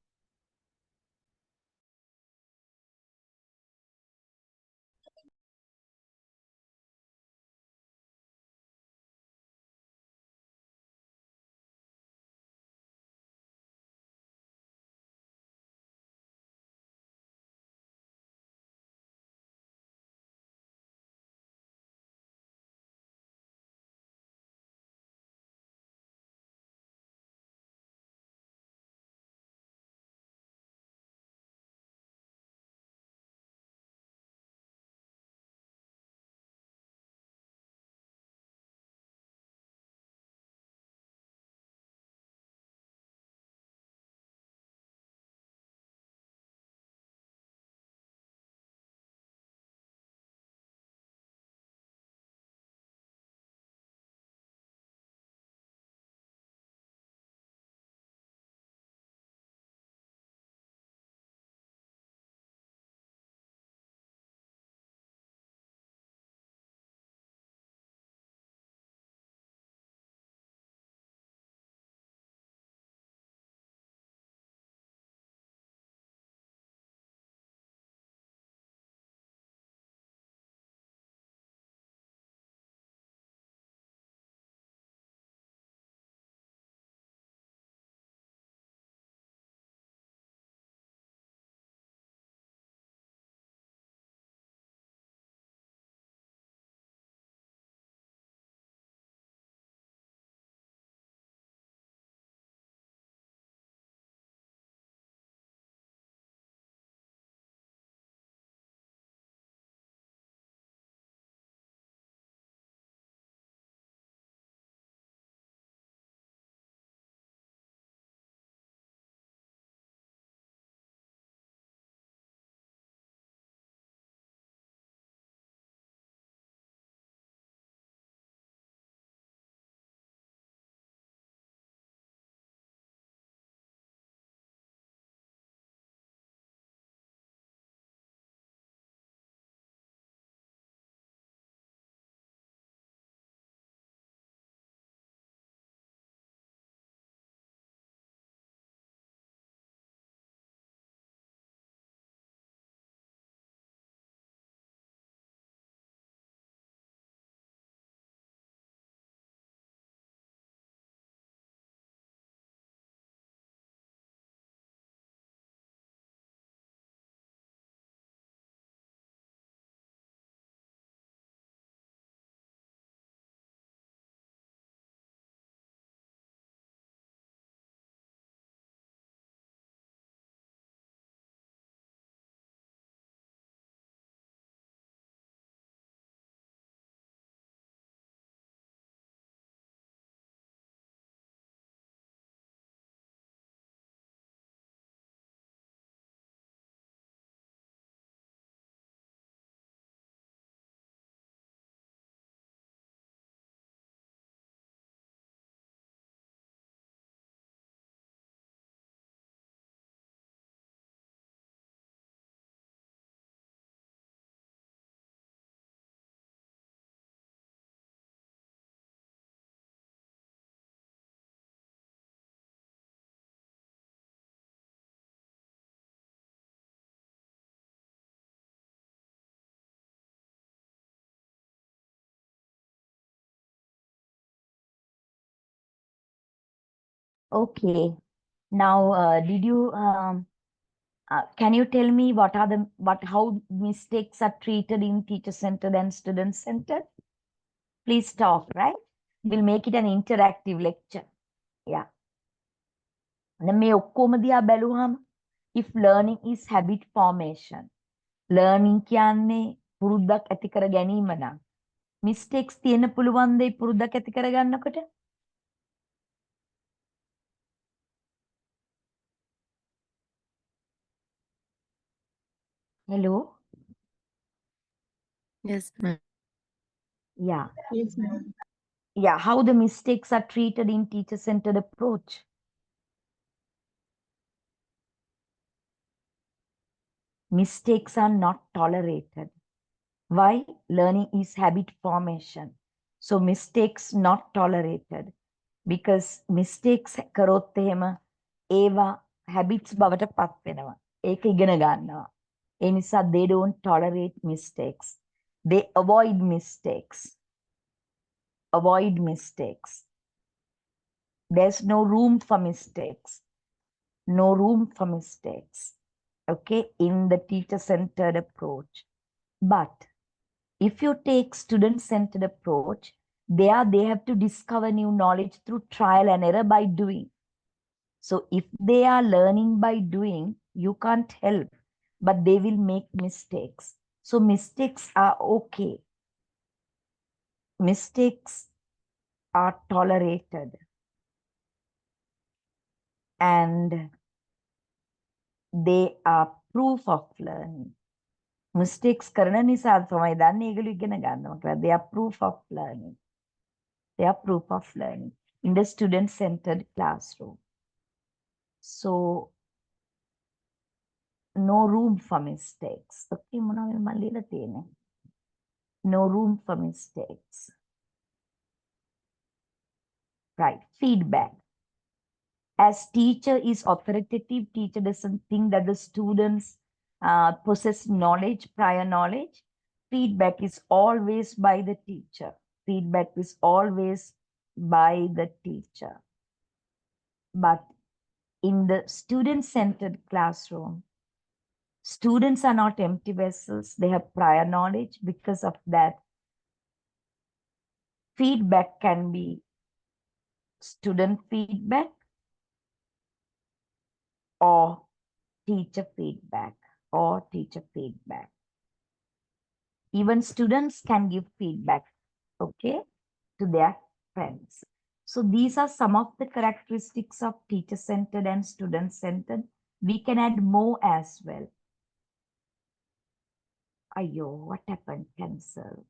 Speaker 1: Okay. Now, can you tell me how mistakes are treated in teacher-centered and student-centered? Please talk, right? We'll make it an interactive lecture. Yeah. දැන් මේ ඔක්කොම දිහා බැලුවහම if learning is habit formation, learning කියන්නේ පුරුද්දක් ඇති කර ගැනීම නම් mistakes තියෙන්න පුළුවන් දෙයි පුරුද්දක් ඇති කර ගන්නකොට? Hello?
Speaker 2: Yes, ma'am.
Speaker 1: Yeah.
Speaker 4: Yes, ma'am.
Speaker 1: Yeah, how the mistakes are treated in teacher-centered approach. Mistakes are not tolerated. Why? Learning is habit formation. So mistakes not tolerated. Because mistakes කරොත් එහෙම ඒවා habits බවට පත් වෙනවා. ඒක ඉගෙන ගන්නවා. ඒ නිසා they don't tolerate mistakes. They avoid mistakes. Avoid mistakes. There's no room for mistakes. No room for mistakes. Okay, in the teacher-centered approach. But if you take student-centered approach, they have to discover new knowledge through trial and error by doing. So if they are learning by doing, you can't help, but they will make mistakes. So mistakes are okay. Mistakes are tolerated. And they are proof of learning. Mistakes කරන නිසා තමයි දන්නේ ඒගොල්ලෝ ඉගෙන ගන්නවා. They are proof of learning. They are proof of learning in the student-centered classroom. So no room for mistakes. Okay, මොනවද මම ලියලා තියෙන්නේ? No room for mistakes. Right, feedback. As teacher is authoritative, teacher doesn't think that the students possess knowledge, prior knowledge. Feedback is always by the teacher. Feedback is always by the teacher. But in the student-centered classroom, students are not empty vessels. They have prior knowledge. Because of that, feedback can be student feedback or teacher feedback Even students can give feedback, okay, to their friends. So these are some of the characteristics of teacher-centered and student-centered. We can add more as well. Ayo, what happened? Cancel.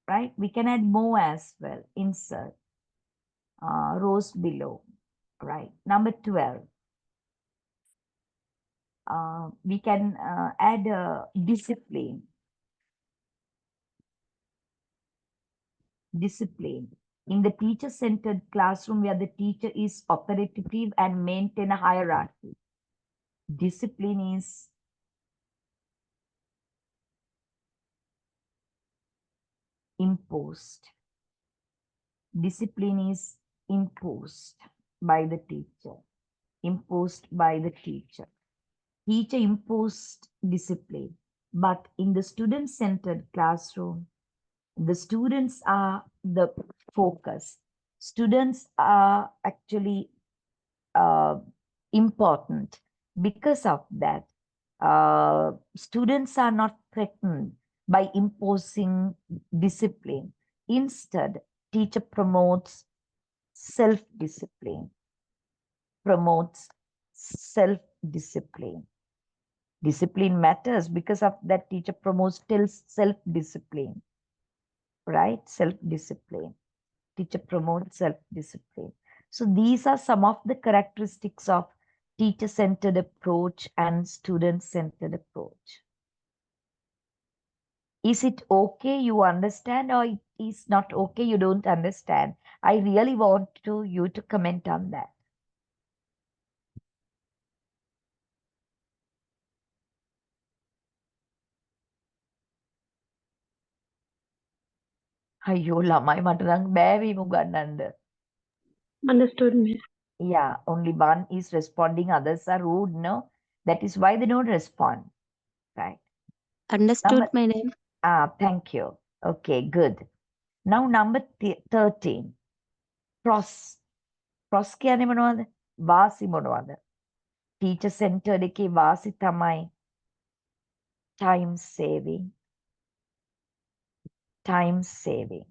Speaker 1: Right? We can add more as well. Insert. Rows below. Right. Number 12. We can add discipline. Discipline. In the teacher-centered classroom where the teacher is authoritative and maintain a hierarchy, discipline is imposed. Discipline is imposed by the teacher. Imposed by the teacher. Teacher imposed discipline. But in the student-centered classroom, the students are the focus. Students are actually important. Because of that, students are not threatened by imposing discipline. Instead, teacher promotes self-discipline. Promotes self-discipline. Discipline matters. Because of that, teacher promotes self-discipline. Right? Self-discipline. Teacher promotes self-discipline. So these are some of the characteristics of teacher-centered approach and student-centered approach. Is it okay you understand, or it is not okay you don't understand? I really want you to comment on that. අයියෝ ළමයි මට නම් බෑ වීම උගන්නන්න.
Speaker 5: Understood, ma'am.
Speaker 1: Yeah, only one is responding, others are rude, no? That is why they don't respond, right?
Speaker 2: Understood,
Speaker 1: Number,
Speaker 2: madam.
Speaker 1: thank you. Okay, good. Now number 13. Pros. Pros කියන්නේ මොනවද? වාසි මොනවද? Teacher centered එකේ වාසි තමයි time saving. Time saving.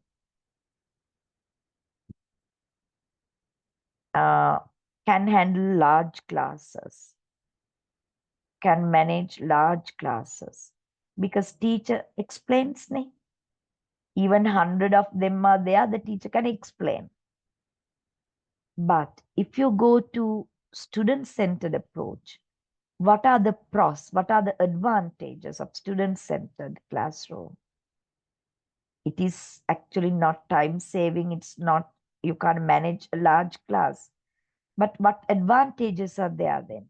Speaker 1: Can handle large classes. Can manage large classes. Because teacher explains, ne? Even 100 of them are there, the teacher can explain. But if you go to student-centered approach, what are the pros? What are the advantages of student-centered classroom? It is actually not time-saving. It's not, you can't manage a large class. But what advantages are there then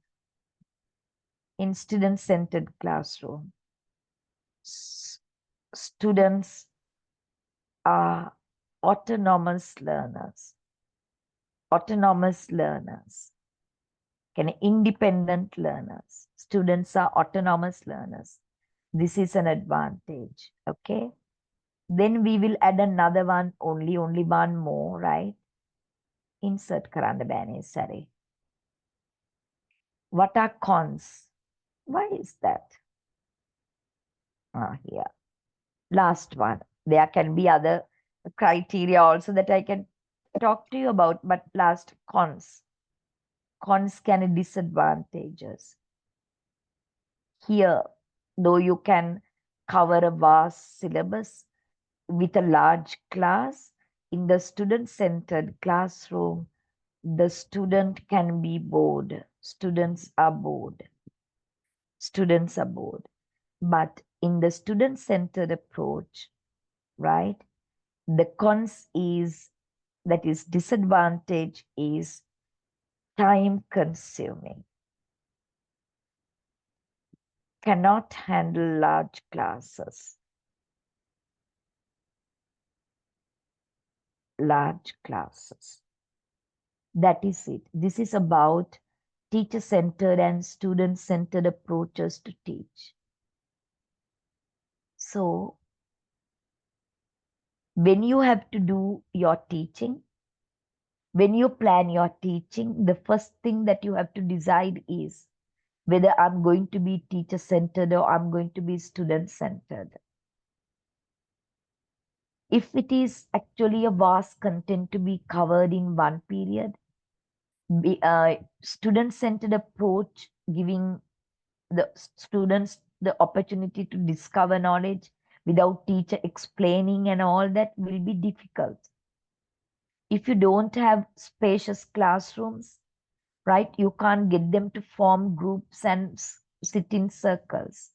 Speaker 1: in student-centered classroom? Students are autonomous learners. Autonomous learners. Independent learners. Students are autonomous learners. This is an advantage. Okay. Then we will add another one, only one more, right? Insert karanda bane sare. What are cons? Why is that? Here. Last one. There can be other criteria also that I can talk to you about, but last, cons. Cons can be disadvantages. Here, though you can cover a vast syllabus with a large class, in the student-centered classroom, the student can be bored. Students are bored. Students are bored. But in the student-centered approach, right, the cons is, that is disadvantage is time consuming. Cannot handle large classes. Large classes. That is it. This is about teacher-centered and student-centered approaches to teach. So, when you have to do your teaching, when you plan your teaching, the first thing that you have to decide is whether I'm going to be teacher-centered or I'm going to be student-centered. If it is actually a vast content to be covered in one period, student-centered approach, giving the students the opportunity to discover knowledge without teacher explaining and all that will be difficult. If you don't have spacious classrooms, right, you can't get them to form groups and sit in circles.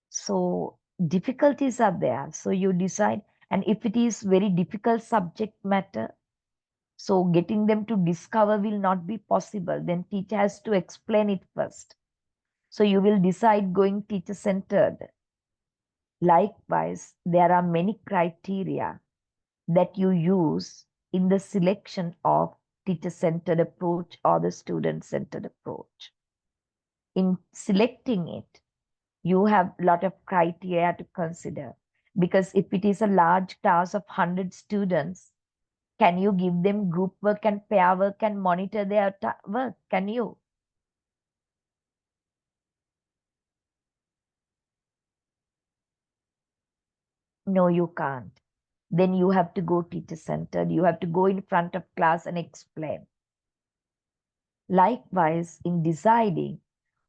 Speaker 1: So difficulties are there. So you decide, and if it is very difficult subject matter, so getting them to discover will not be possible. Then teacher has to explain it first. So you will decide going teacher-centered. Likewise, there are many criteria that you use in the selection of teacher-centered approach or the student-centered approach. In selecting it, you have a lot of criteria to consider, because if it is a large class of 100 students, can you give them group work and pair work and monitor their work? Can you? No, you can't. Then you have to go teacher-centered. You have to go in front of class and explain. Likewise, in deciding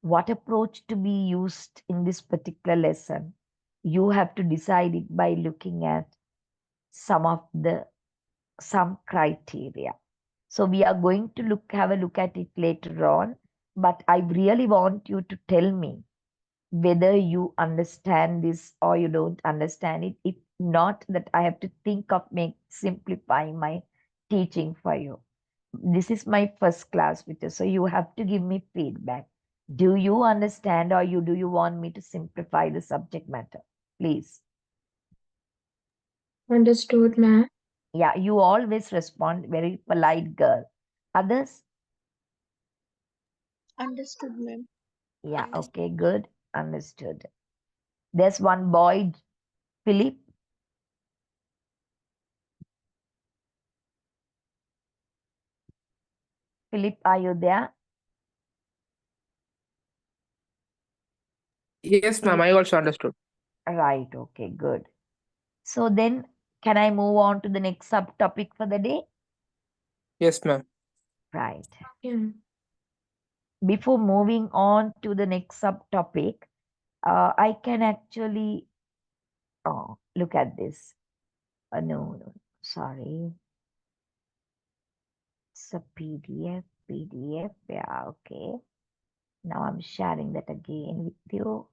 Speaker 1: what approach to be used in this particular lesson, you have to decide it by looking at some criteria. So we are going to have a look at it later on, but I really want you to tell me whether you understand this or you don't understand it. If not, that I have to think of simplifying my teaching for you. This is my first class with you, so you have to give me feedback. Do you understand, or do you want me to simplify the subject matter? Please.
Speaker 5: Understood, ma'am.
Speaker 1: Yeah, you always respond very polite, girl. Others?
Speaker 4: Understood, ma'am.
Speaker 1: Yeah, okay, good. Understood. There's one boy, Philip. Philip, are you there?
Speaker 3: Yes, ma'am. I also understood.
Speaker 1: Right, okay, good. So then, can I move on to the next subtopic for the day?
Speaker 3: Yes, ma'am.
Speaker 1: Right.
Speaker 5: Yeah.
Speaker 1: Before moving on to the next subtopic, I can actually look at this. No, sorry. It's a PDF. Yeah, okay. Now I'm sharing that again with you.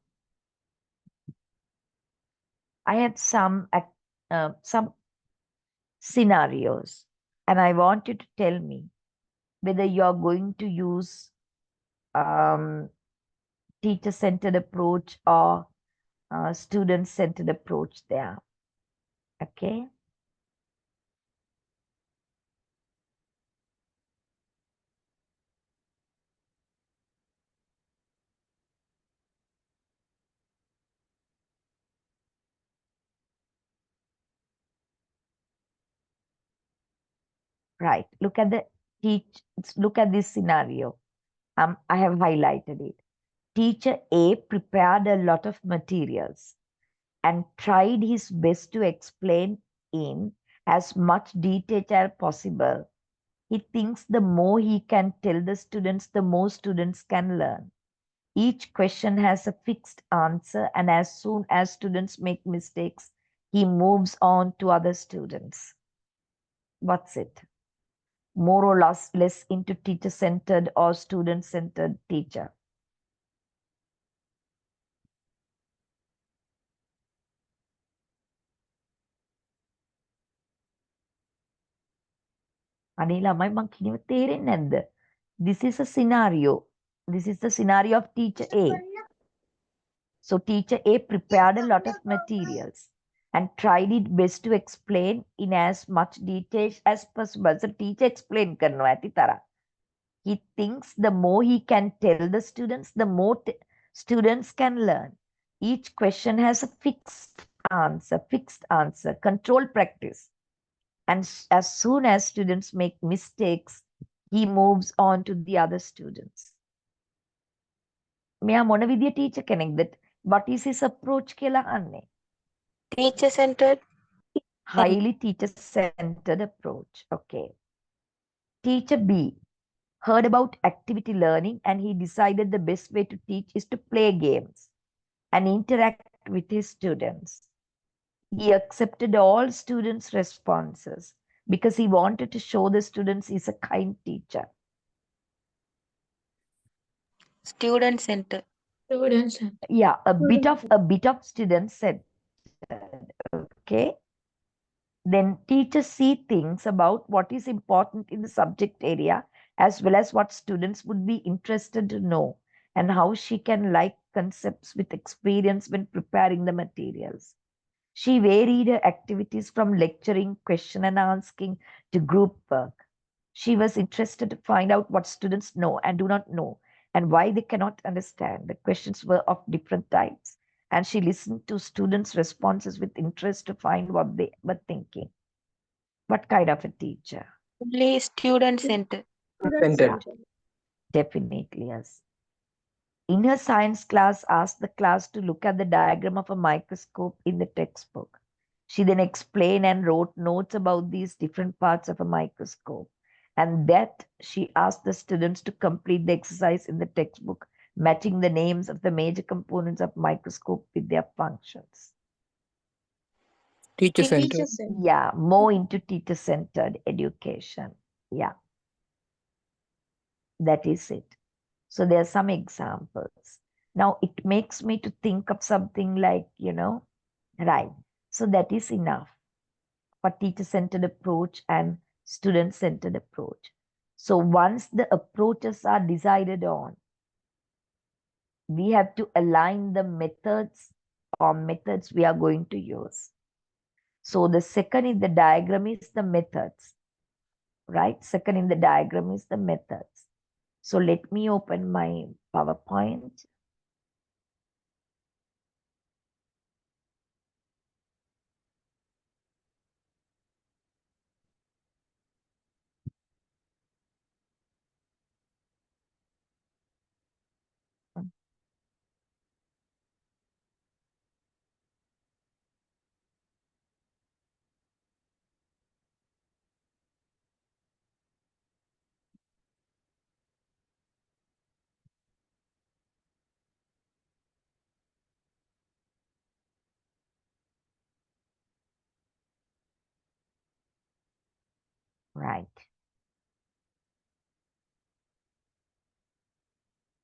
Speaker 1: I have some scenarios, and I want you to tell me whether you're going to use um, teacher-centered approach or student-centered approach there. Okay. Right. Look at the look at this scenario. I have highlighted it. Teacher A prepared a lot of materials and tried his best to explain in as much detail as possible. He thinks the more he can tell the students, the more students can learn. Each question has a fixed answer, and as soon as students make mistakes, he moves on to other students. What's it? More or less into teacher centered or student centered teacher? අනේ ළමයි මං කියව තේරෙන්නේ නැද්ද? This is a scenario. This is the scenario of teacher A. So teacher A prepared a lot of materials and tried it best to explain in as much detail as possible. So teacher explain කරනවා ඇති තරම්. He thinks the more he can tell the students, the more students can learn. Each question has a fixed answer, control practice. And as soon as students make mistakes, he moves on to the other students. මෙයා මොන විදිය teacher කෙනෙක්ද? What is his approach කියලා අහන්නේ?
Speaker 2: Teacher centered.
Speaker 1: Highly teacher centered approach. Okay. Teacher B heard about activity learning and he decided the best way to teach is to play games and interact with his students. He accepted all students' responses because he wanted to show the students he's a kind teacher.
Speaker 2: Student centered.
Speaker 5: Students.
Speaker 1: Yeah, a bit of students said, okay. Then teachers see things about what is important in the subject area as well as what students would be interested to know and how she can like concepts with experience when preparing the materials. She varied her activities from lecturing, question and asking to group work. She was interested to find out what students know and do not know and why they cannot understand. The questions were of different types, and she listened to students' responses with interest to find what they were thinking. What kind of a teacher?
Speaker 2: Only student centered.
Speaker 4: Student
Speaker 3: Centered.
Speaker 4: centered.
Speaker 1: Definitely, yes. In her science class, asked the class to look at the diagram of a microscope in the textbook. She then explained and wrote notes about these different parts of a microscope. And that she asked the students to complete the exercise in the textbook, matching the names of the major components of microscope with their functions.
Speaker 3: Teacher
Speaker 4: Teacher
Speaker 3: centered.
Speaker 4: centered.
Speaker 1: Yeah, more into teacher-centered education. Yeah, that is it. So there are some examples. Now it makes me to think of something like, right. So that is enough for teacher-centered approach and student-centered approach. So once the approaches are decided on, we have to align the methods or methods we are going to use. So the second in the diagram is the methods, right? Second in the diagram is the methods. So let me open my PowerPoint. Right.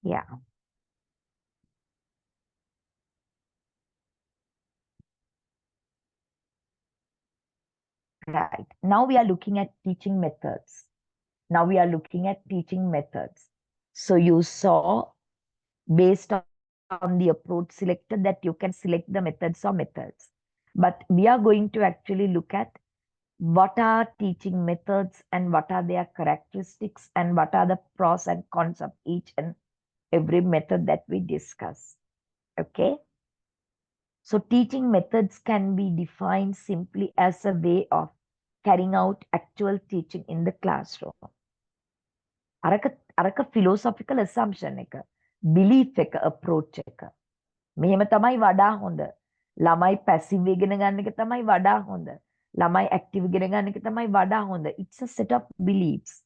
Speaker 1: Yeah. Right. Now we are looking at teaching methods. Now we are looking at teaching methods. So you saw based on the approach selected that you can select the methods or methods. But we are going to actually look at what are teaching methods and what are their characteristics and what are the pros and cons of each and every method that we discuss. Okay. So teaching methods can be defined simply as a way of carrying out actual teaching in the classroom. අරක philosophical assumption එක, belief එක, approach එක. මෙහෙම තමයි වඩා හොඳ. ළමයි passive ඉගෙන ගන්න එක තමයි වඩා හොඳ. ළමයි active ඉගෙන ගන්න එක තමයි වඩා හොඳ. It's a set of beliefs.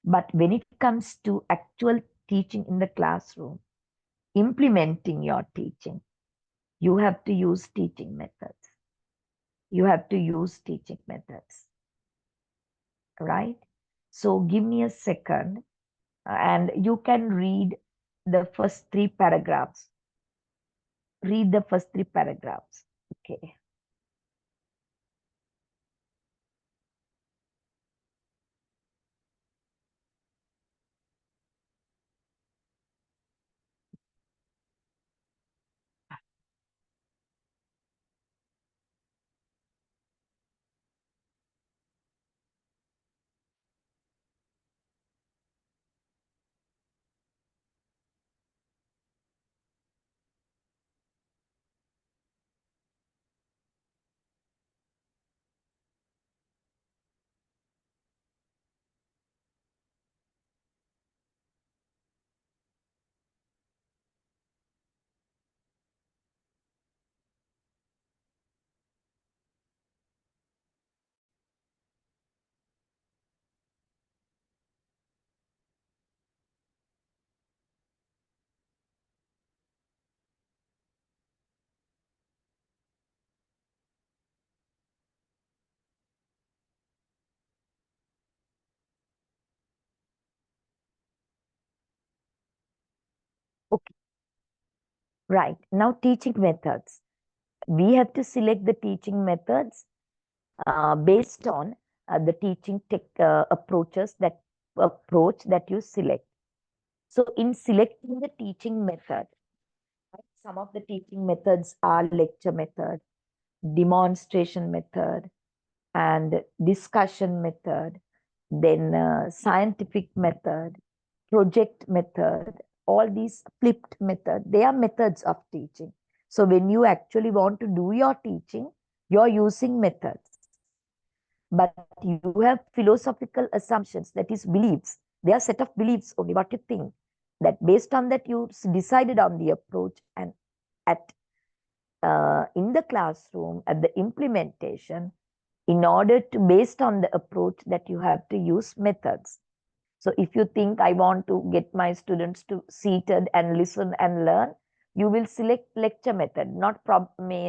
Speaker 1: But when it comes to actual teaching in the classroom, implementing your teaching, you have to use teaching methods. You have to use teaching methods. Right? So give me a second and you can read the first three paragraphs. Read the first three paragraphs. Okay. Okay. Right. Now teaching methods. We have to select the teaching methods based on the teaching approach that you select. So in selecting the teaching method, some of the teaching methods are lecture method, demonstration method, and discussion method, then scientific method, project method, all these flipped method, they are methods of teaching. So when you actually want to do your teaching, you're using methods. But you have philosophical assumptions, that is beliefs. They are set of beliefs only, what you think. That based on that, you decided on the approach, and at in the classroom, at the implementation, in order to, based on the approach that you have to use methods. So if you think I want to get my students to seated and listen and learn, you will select lecture method, not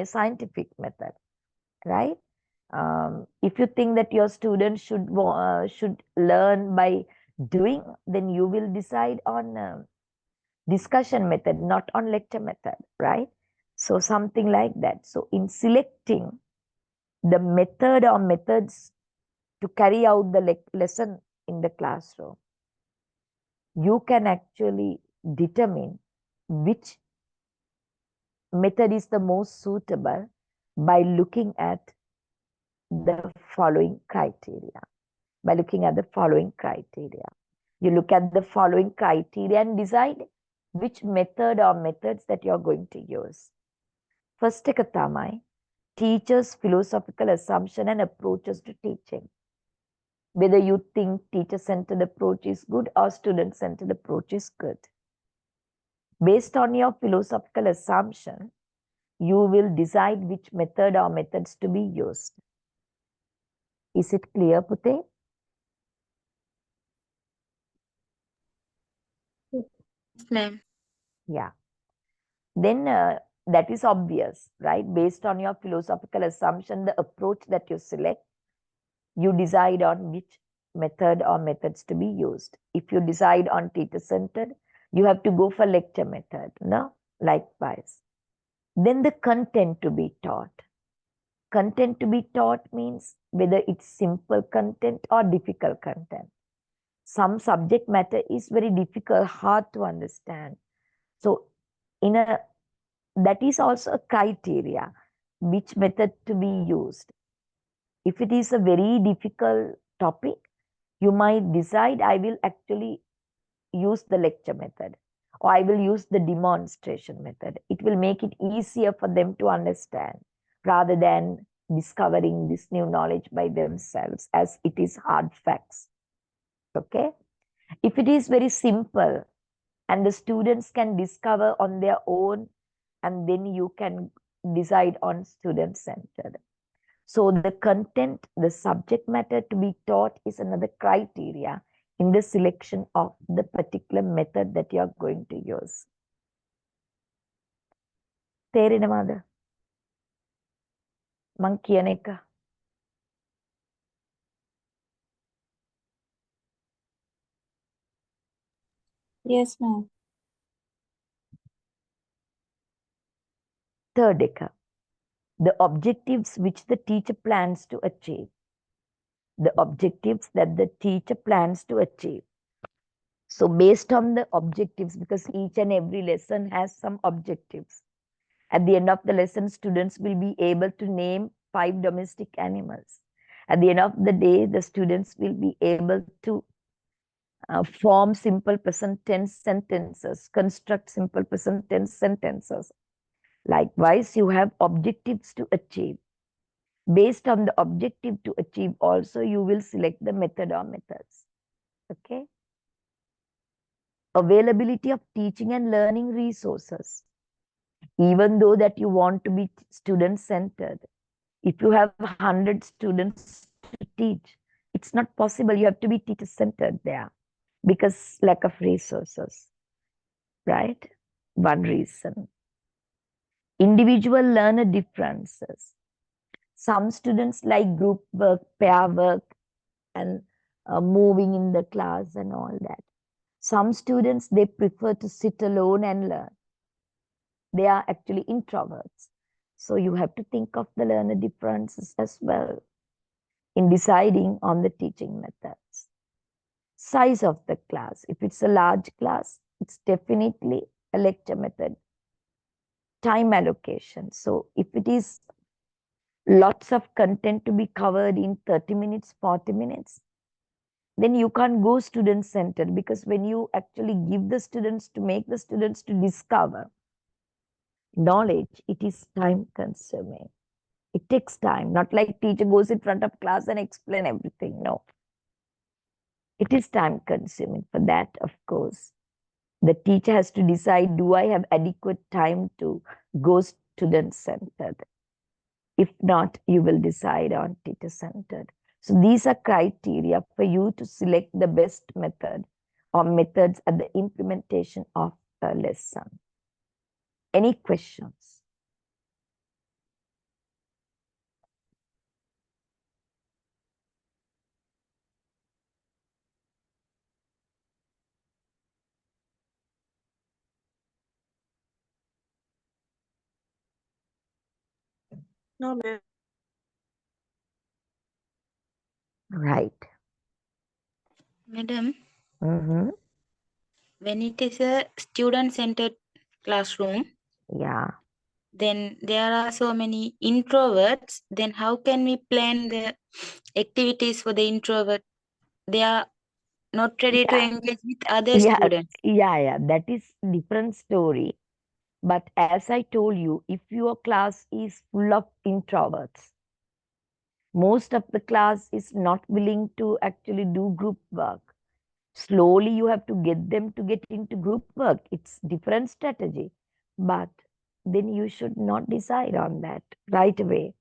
Speaker 1: scientific method, right? If you think that your students should learn by doing, then you will decide on discussion method, not on lecture method, right? So something like that. So in selecting the method or methods to carry out the lesson in the classroom, you can actually determine which method is the most suitable by looking at the following criteria. By looking at the following criteria. You look at the following criteria and decide which method or methods that you're going to use. First එක තමයි teacher's philosophical assumption and approaches to teaching. Whether you think teacher-centered approach is good or student-centered approach is good. Based on your philosophical assumption, you will decide which method or methods to be used. Is it clear, Pute?
Speaker 2: Yes, ma'am.
Speaker 1: Yeah. Then that is obvious, right? Based on your philosophical assumption, the approach that you select, you decide on which method or methods to be used. If you decide on teacher-centered, you have to go for lecture method, no? Likewise. Then the content to be taught. Content to be taught means whether it's simple content or difficult content. Some subject matter is very difficult, hard to understand. So that is also a criteria, which method to be used. If it is a very difficult topic, you might decide I will actually use the lecture method or I will use the demonstration method. It will make it easier for them to understand rather than discovering this new knowledge by themselves as it is hard facts. Okay? If it is very simple and the students can discover on their own, and then you can decide on student-centered. So the content, the subject matter to be taught is another criteria in the selection of the particular method that you are going to use. තේරෙනවද? මං කියන එක.
Speaker 2: Yes, ma'am.
Speaker 1: Third එක. The objectives which the teacher plans to achieve. The objectives that the teacher plans to achieve. So based on the objectives, because each and every lesson has some objectives. At the end of the lesson, students will be able to name 5 domestic animals. At the end of the day, the students will be able to form simple present tense sentences, construct simple present tense sentences. Likewise, you have objectives to achieve. Based on the objective to achieve, also you will select the method or methods. Okay. Availability of teaching and learning resources. Even though that you want to be student-centered, if you have 100 students to teach, it's not possible. You have to be teacher-centered there because lack of resources, right? One reason. Individual learner differences. Some students like group work, pair work, and moving in the class and all that. Some students, they prefer to sit alone and learn. They are actually introverts. So you have to think of the learner differences as well in deciding on the teaching methods. Size of the class. If it's a large class, it's definitely a lecture method. Time allocation. So if it is lots of content to be covered in 30 minutes, 40 minutes, then you can't go student-centered, because when you actually give the students to make the students to discover knowledge, it is time consuming. It takes time, not like teacher goes in front of class and explain everything. No. It is time consuming. For that, of course, the teacher has to decide, do I have adequate time to go student-centered? If not, you will decide on teacher-centered. So these are criteria for you to select the best method or methods at the implementation of a lesson. Any questions?
Speaker 4: No, ma'am.
Speaker 1: Right.
Speaker 2: Madam,
Speaker 1: Mm-hmm.
Speaker 2: when it is a student-centered classroom,
Speaker 1: Yeah.
Speaker 2: then there are so many introverts. Then how can we plan the activities for the introvert? They are not ready to
Speaker 1: Yeah,
Speaker 2: engage with other
Speaker 1: yeah,
Speaker 2: students.
Speaker 1: yeah. That is different story. But as I told you, if your class is full of introverts, most of the class is not willing to actually do group work. Slowly, you have to get them to get into group work. It's different strategy, but then you should not decide on that right away.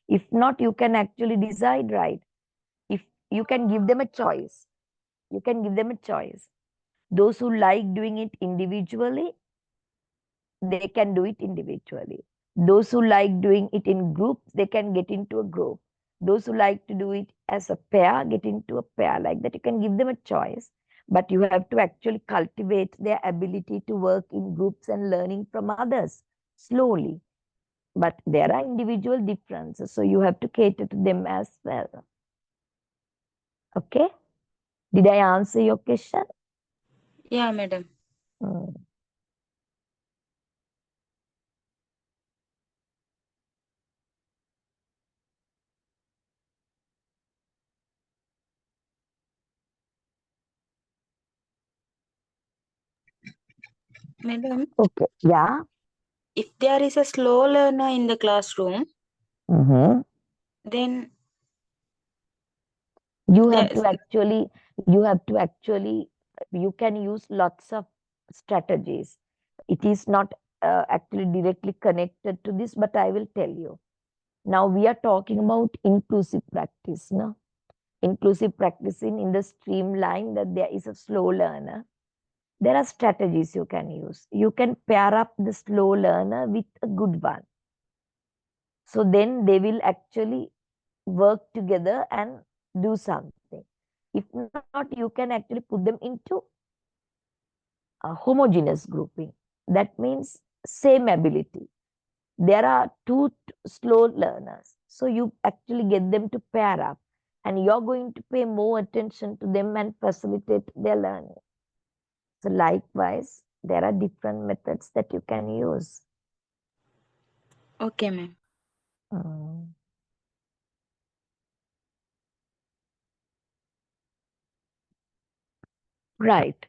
Speaker 1: If not, you can actually decide right. If you can give them a choice, you can give them a choice. Those who like doing it individually, they can do it individually. Those who like doing it in groups, they can get into a group. Those who like to do it as a pair, get into a pair. Like that, you can give them a choice, but you have to actually cultivate their ability to work in groups and learning from others slowly. But there are individual differences, so you have to cater to them as well. Okay? Did I answer your question?
Speaker 2: Yeah, madam.
Speaker 1: Hmm.
Speaker 2: Madam,
Speaker 1: Okay. Yeah.
Speaker 2: if there is a slow learner in the classroom,
Speaker 1: Mm-hmm.
Speaker 2: then
Speaker 1: You have
Speaker 2: there's
Speaker 1: to actually, you have to actually, you can use lots of strategies. It is not actually directly connected to this, but I will tell you. Now we are talking about inclusive practice. No? Inclusive practicing in the streamline that there is a slow learner. There are strategies you can use. You can pair up the slow learner with a good one. So then they will actually work together and do something. If not, you can actually put them into a homogeneous grouping. That means same ability. There are two slow learners. So you actually get them to pair up and you're going to pay more attention to them and facilitate their learning. So likewise, there are different methods that you can use.
Speaker 2: okay, ma'am.
Speaker 1: Mm. Right.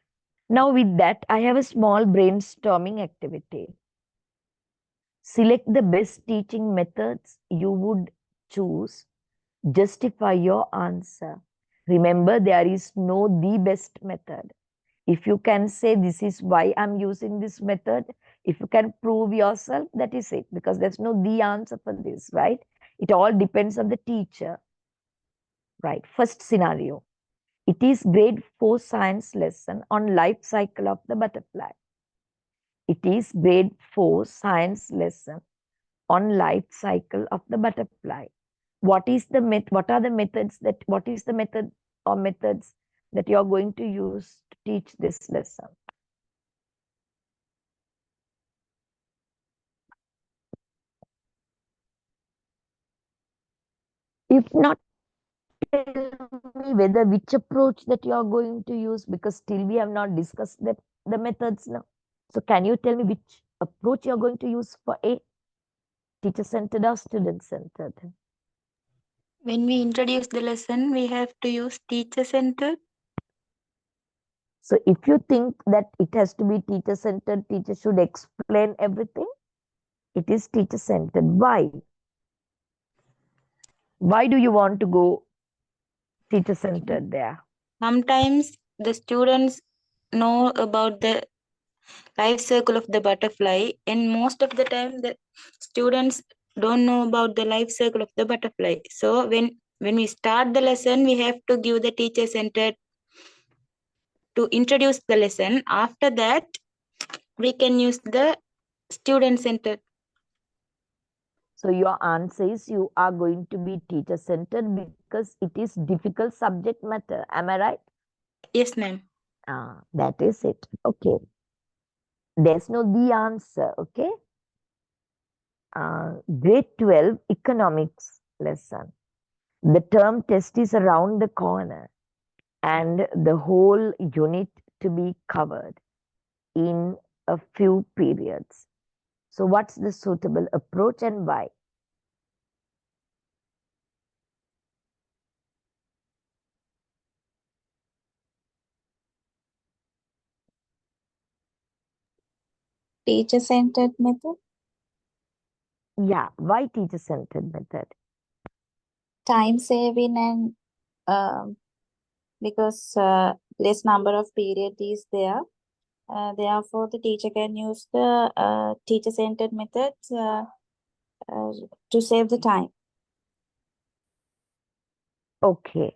Speaker 1: Now with that, I have a small brainstorming activity. Select the best teaching methods you would choose. Justify your answer. Remember, there is no the best method. If you can say this is why I'm using this method, if you can prove yourself, that is it. Because there's no the answer for this, right? It all depends on the teacher. Right. First scenario. It is grade 4 science lesson on life cycle of the butterfly. It is grade 4 science lesson on life cycle of the butterfly. What is the what are the methods that what is the method or methods that you're going to use to teach this lesson? If not, tell me whether which approach that you are going to use, because still we have not discussed the methods now. So can you tell me which approach you're going to use for A, teacher centered or student centered?
Speaker 2: When we introduce the lesson, we have to use teacher centered.
Speaker 1: So if you think that it has to be teacher centered, teacher should explain everything, it is teacher centered. Why? Why do you want to go teacher centered there?
Speaker 2: Sometimes the students know about the life cycle of the butterfly, and most of the time the students don't know about the life cycle of the butterfly. So when we start the lesson, we have to give the teacher centered to introduce the lesson. After that, we can use the student centered.
Speaker 1: So your answer is you are going to be teacher centered because it is difficult subject matter. Am I right?
Speaker 2: Yes, ma'am.
Speaker 1: That is it. Okay. There's no the answer. Okay. Grade 12 economics lesson. The term test is around the corner and the whole unit to be covered in a few periods. So what's the suitable approach and why?
Speaker 2: Teacher-centered method.
Speaker 1: Yeah, why teacher-centered method?
Speaker 2: Time saving and because less number of period is there. Therefore, the teacher can use the teacher-centered methods to save the time.
Speaker 1: Okay,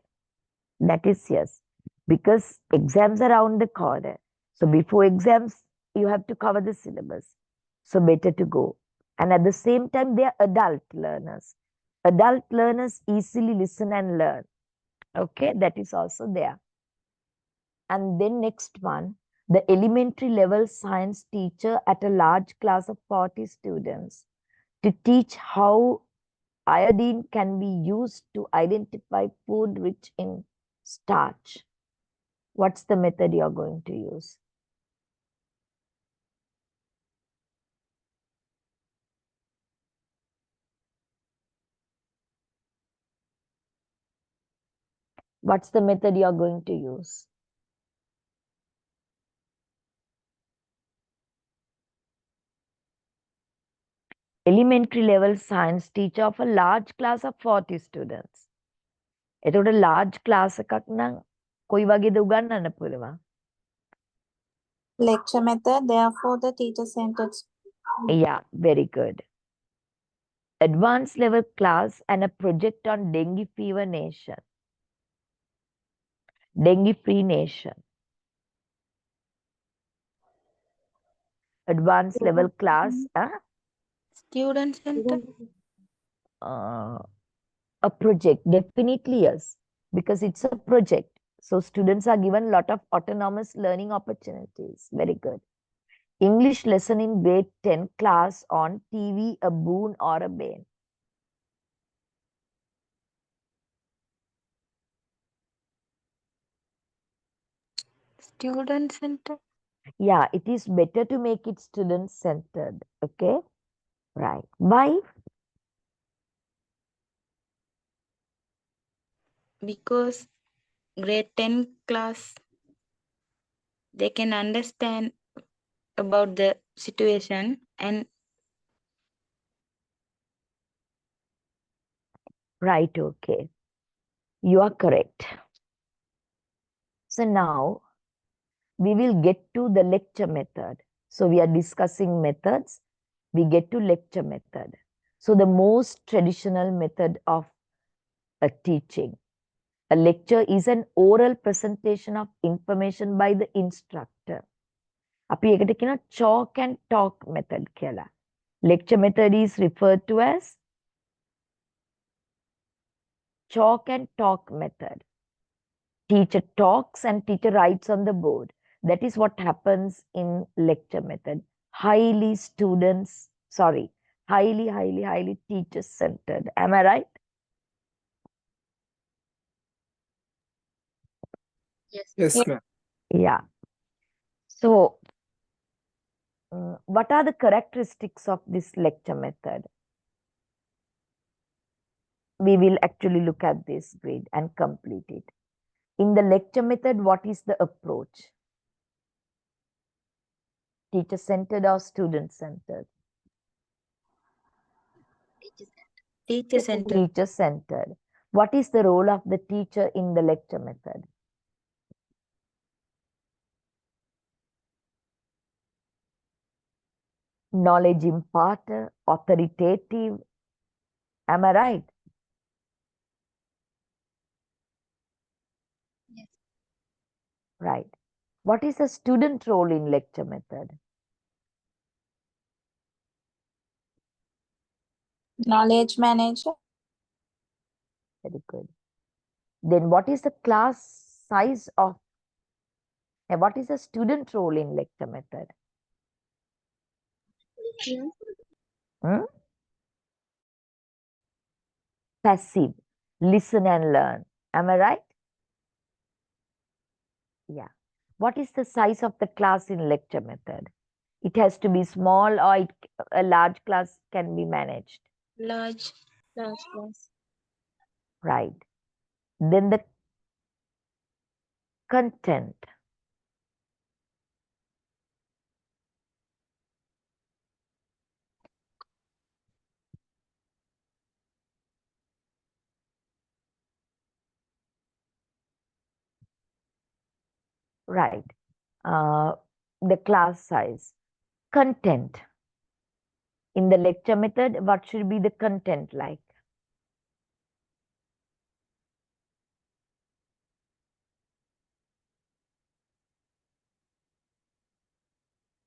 Speaker 1: that is yes. Because exams are around the corner. So before exams, you have to cover the syllabus. So better to go. And at the same time, they are adult learners. Adult learners easily listen and learn. Okay, that is also there. And then next one, the elementary level science teacher at a large class of 40 students to teach how iodine can be used to identify food rich in starch. What's the method you're going to use? What's the method you're going to use? Elementary level science teacher of a large class of 40 students. එතකොට large class එකක් නම් කොයි වගේද උගන්වන්න පුළුවන්?
Speaker 2: Lecture method, therefore the teacher-centered.
Speaker 1: Yeah, very good. Advanced level class and a project on dengue fever nation. Dengue free nation. Advanced level class,
Speaker 2: Student-centered.
Speaker 1: a project, definitely yes, because it's a project. So students are given a lot of autonomous learning opportunities. Very good. English lesson in grade 10 class on TV, a boon or a bane.
Speaker 2: Student-centered.
Speaker 1: Yeah, it is better to make it student centered. Okay, right. Why?
Speaker 2: Because grade 10 class, they can understand about the situation and
Speaker 1: Right, okay. You are correct. So now we will get to the lecture method. So we are discussing methods. We get to lecture method. So the most traditional method of a teaching. A lecture is an oral presentation of information by the instructor. අපි ඒකට කියනවා chalk and talk method කියලා. Lecture method is referred to as chalk and talk method. Teacher talks and teacher writes on the board. That is what happens in lecture method. Highly highly teacher centered. Am I right?
Speaker 3: Yes, ma'am.
Speaker 1: Yeah. So, what are the characteristics of this lecture method? We will actually look at this grid and complete it. In the lecture method, what is the approach? Teacher centered or student centered?
Speaker 2: teacher-centered.
Speaker 1: Teacher centered. What is the role of the teacher in the lecture method? Knowledge imparter, authoritative. Am I right?
Speaker 2: Yes.
Speaker 1: Right. What is the student role in lecture method?
Speaker 2: Knowledge manager.
Speaker 1: Very good. Then what is the class size of, and what is the student role in lecture method? Hmm? Passive. Listen and learn. Am I right? Yeah. What is the size of the class in lecture method? It has to be small, or a large class can be managed.
Speaker 2: Large class.
Speaker 1: Right. Then the content. Right. The class size. Content. In the lecture method, what should be the content like?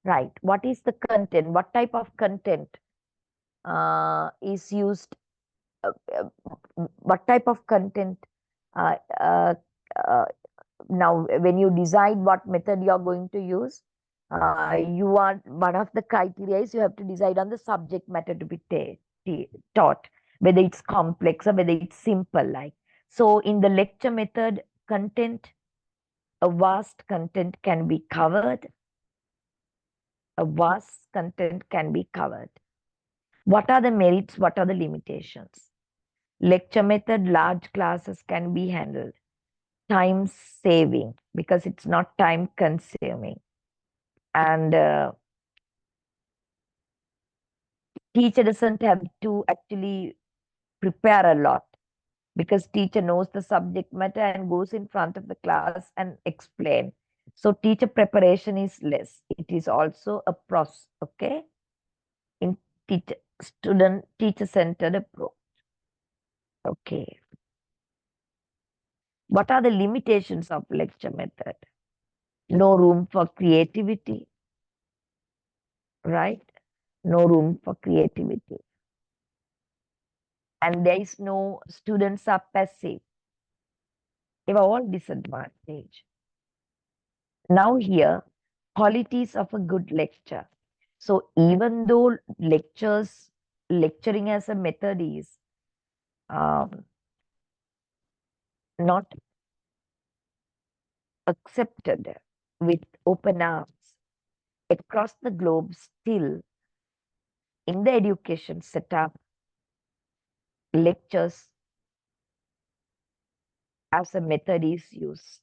Speaker 1: Right. What is the content? What type of content is used? What type of content? Uh, uh, uh, Now, when you decide what method you are going to use, you are one of the criteria is you have to decide on the subject matter to be taught, whether it's complex or whether it's simple. Like so, in the lecture method, content, a vast content can be covered. A vast content can be covered. What are the merits? What are the limitations? Lecture method, large classes can be handled. Time saving because it's not time consuming. And teacher doesn't have to actually prepare a lot because teacher knows the subject matter and goes in front of the class and explain. So teacher preparation is less. It is also a process, okay? In teacher centered approach. Okay. What are the limitations of lecture method? No room for creativity, right? No room for creativity. And there is no students are passive. They were all disadvantage. Now here, qualities of a good lecture. So even though lecturing as a method is not accepted with open arms across the globe, still in the education setup, lectures as a method is used.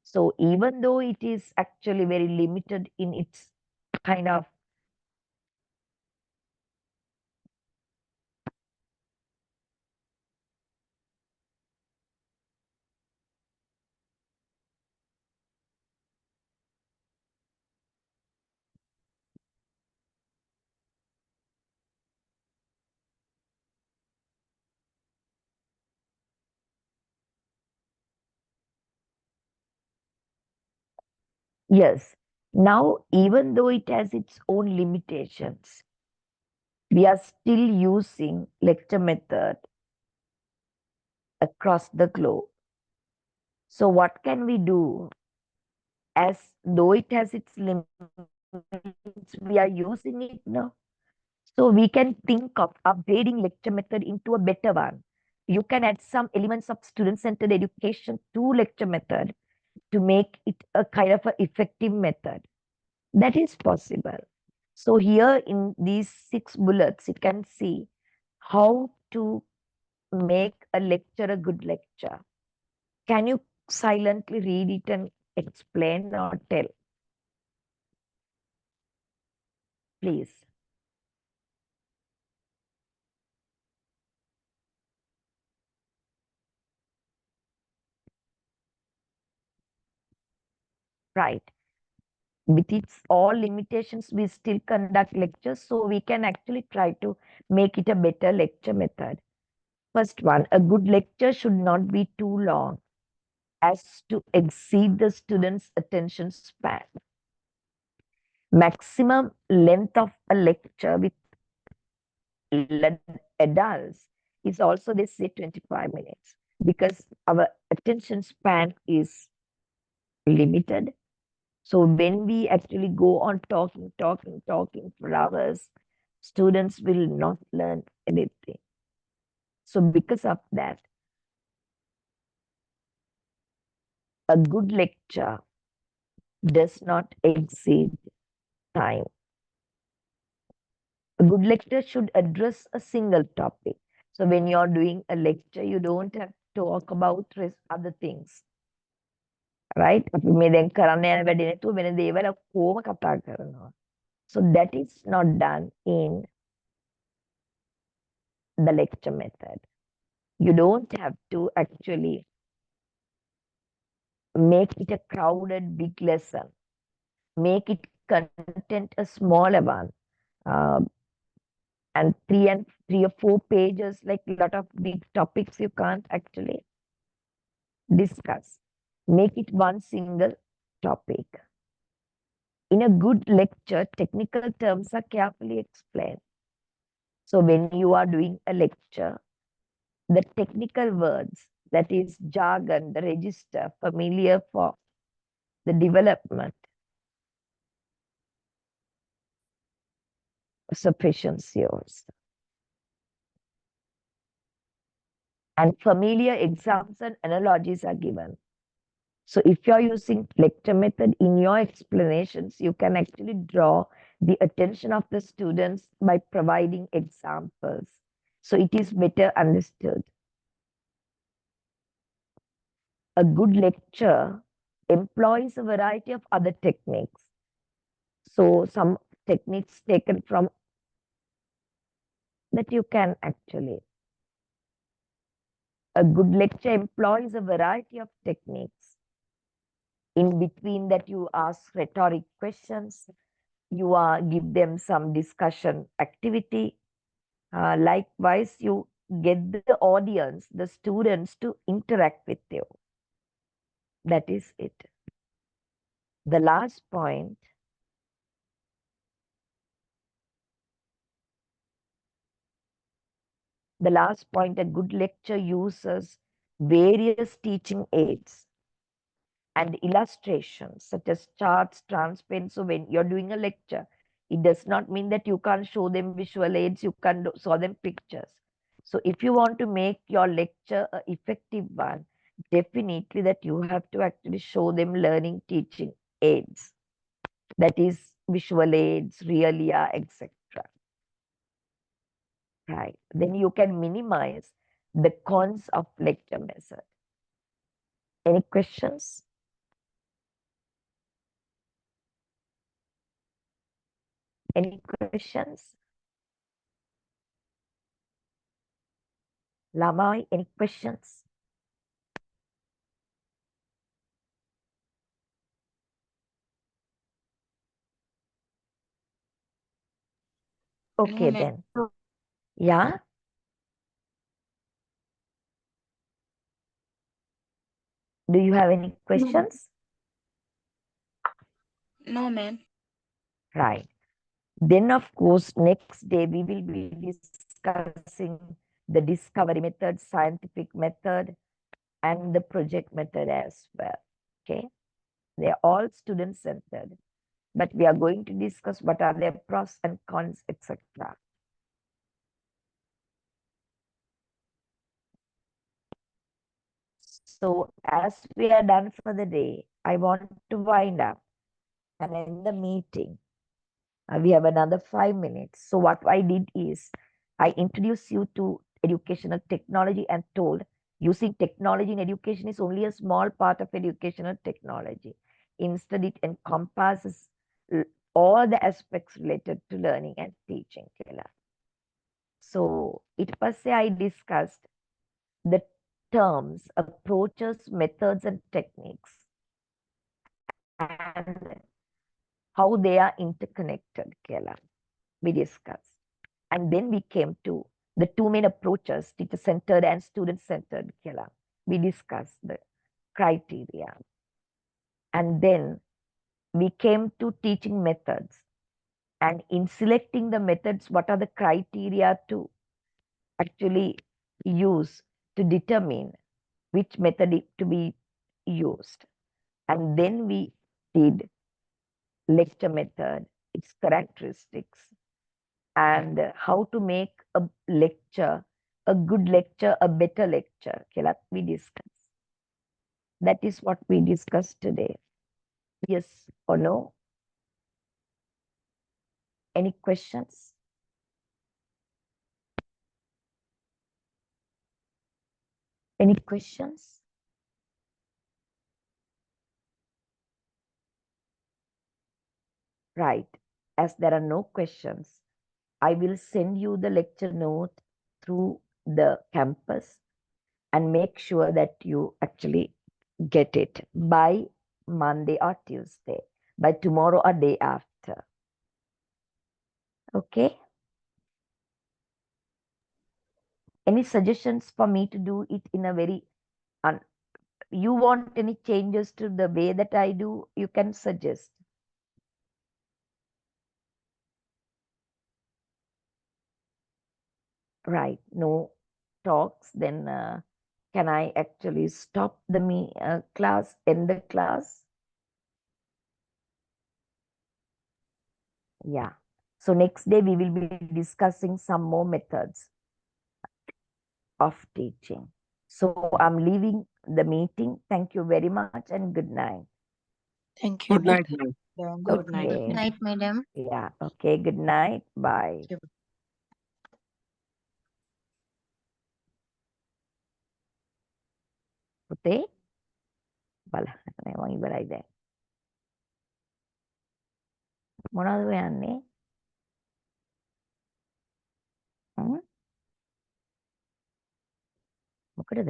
Speaker 1: So even though it is actually very limited in its kind of yes. Now, even though it has its own limitations, we are still using lecture method across the globe. So what can we do? As though it has its limits, we are using it now. So we can think of upgrading lecture method into a better one. You can add some elements of student-centered education to lecture method to make it a kind of an effective method. That is possible. So here in these 6 bullets, you can see how to make a lecture a good lecture. Can you silently read it and explain or tell? Please. Right. With its all limitations, we still conduct lectures, so we can actually try to make it a better lecture method. First one, a good lecture should not be too long as to exceed the student's attention span. Maximum length of a lecture with adults is also they say 25 minutes because our attention span is limited. So when we actually go on talking for hours, students will not learn anything. So because of that, a good lecture does not exceed time. A good lecture should address a single topic. So when you're doing a lecture, you don't have to talk about other things. Right? අපි මේ දැන් කරන්න යන වැඩේ නැතුව වෙන දේවල් කොහොම කතා කරනවා. So that is not done in the lecture method. You don't have to actually make it a crowded big lesson. Make it content a smaller one. And three or four pages, like a lot of big topics you can't actually discuss. Make it one single topic. In a good lecture, technical terms are carefully explained. So when you are doing a lecture, the technical words, that is jargon, the register, familiar for the development, sufficiency also. And familiar examples and analogies are given. So if you're using lecture method in your explanations, you can actually draw the attention of the students by providing examples. So it is better understood. A good lecture employs a variety of other techniques. So some techniques taken from that you can actually. A good lecture employs a variety of techniques. In between that, you ask rhetoric questions, you give them some discussion activity. Likewise, you get the audience, the students, to interact with you. That is it. The last point, a good lecture uses various teaching aids and illustrations such as charts, transparency. So when you're doing a lecture, it does not mean that you can't show them visual aids, you can show them pictures. So if you want to make your lecture an effective one, definitely that you have to actually show them learning teaching aids. That is visual aids, realia, etc. Right. Then you can minimize the cons of lecture method. Any questions? Any questions? Lamai, any questions? Okay,
Speaker 2: ma'am.
Speaker 1: then. Yeah. Do you have any questions?
Speaker 2: No, ma'am.
Speaker 1: Right. Then, of course, next day we will be discussing the discovery method, scientific method, and the project method as well. Okay. They are all student centered, but we are going to discuss what are their pros and cons, etc. So, as we are done for the day, I want to wind up and end the meeting. We have another 5 minutes. So what I did is I introduced you to educational technology and told using technology in education is only a small part of educational technology. Instead, it encompasses all the aspects related to learning and teaching. So it per se I discussed the terms, approaches, methods, and techniques, and how they are interconnected. We discussed. And then we came to the two main approaches, teacher-centered and student-centered. We discussed the criteria. And then we came to teaching methods. And in selecting the methods, what are the criteria to actually use to determine which method to be used. And then we did lecture method, its characteristics, and how to make a lecture, a good lecture, a better lecture. We discuss. That is what we discussed today. Yes or no? Any questions? Any questions? Right. As there are no questions, I will send you the lecture note through the campus and make sure that you actually get it by Monday or Tuesday, by tomorrow or day after. Okay. Any suggestions for me to do it in a very, you want any changes to the way that I do, you can suggest. Right, no talks, then can I actually stop the class, end the class? Yeah. So next day we will be discussing some more methods of teaching. So I'm leaving the meeting. Thank you very much and good night.
Speaker 2: Thank you.
Speaker 3: Good night, ma'am.
Speaker 2: Good night.
Speaker 1: Okay.
Speaker 6: Night, madam.
Speaker 1: Yeah. Okay. Good night. Bye. පුතේ බලන්න මම ඉවරයි දැන්. මොනවද හොයන්නේ? මොකටද?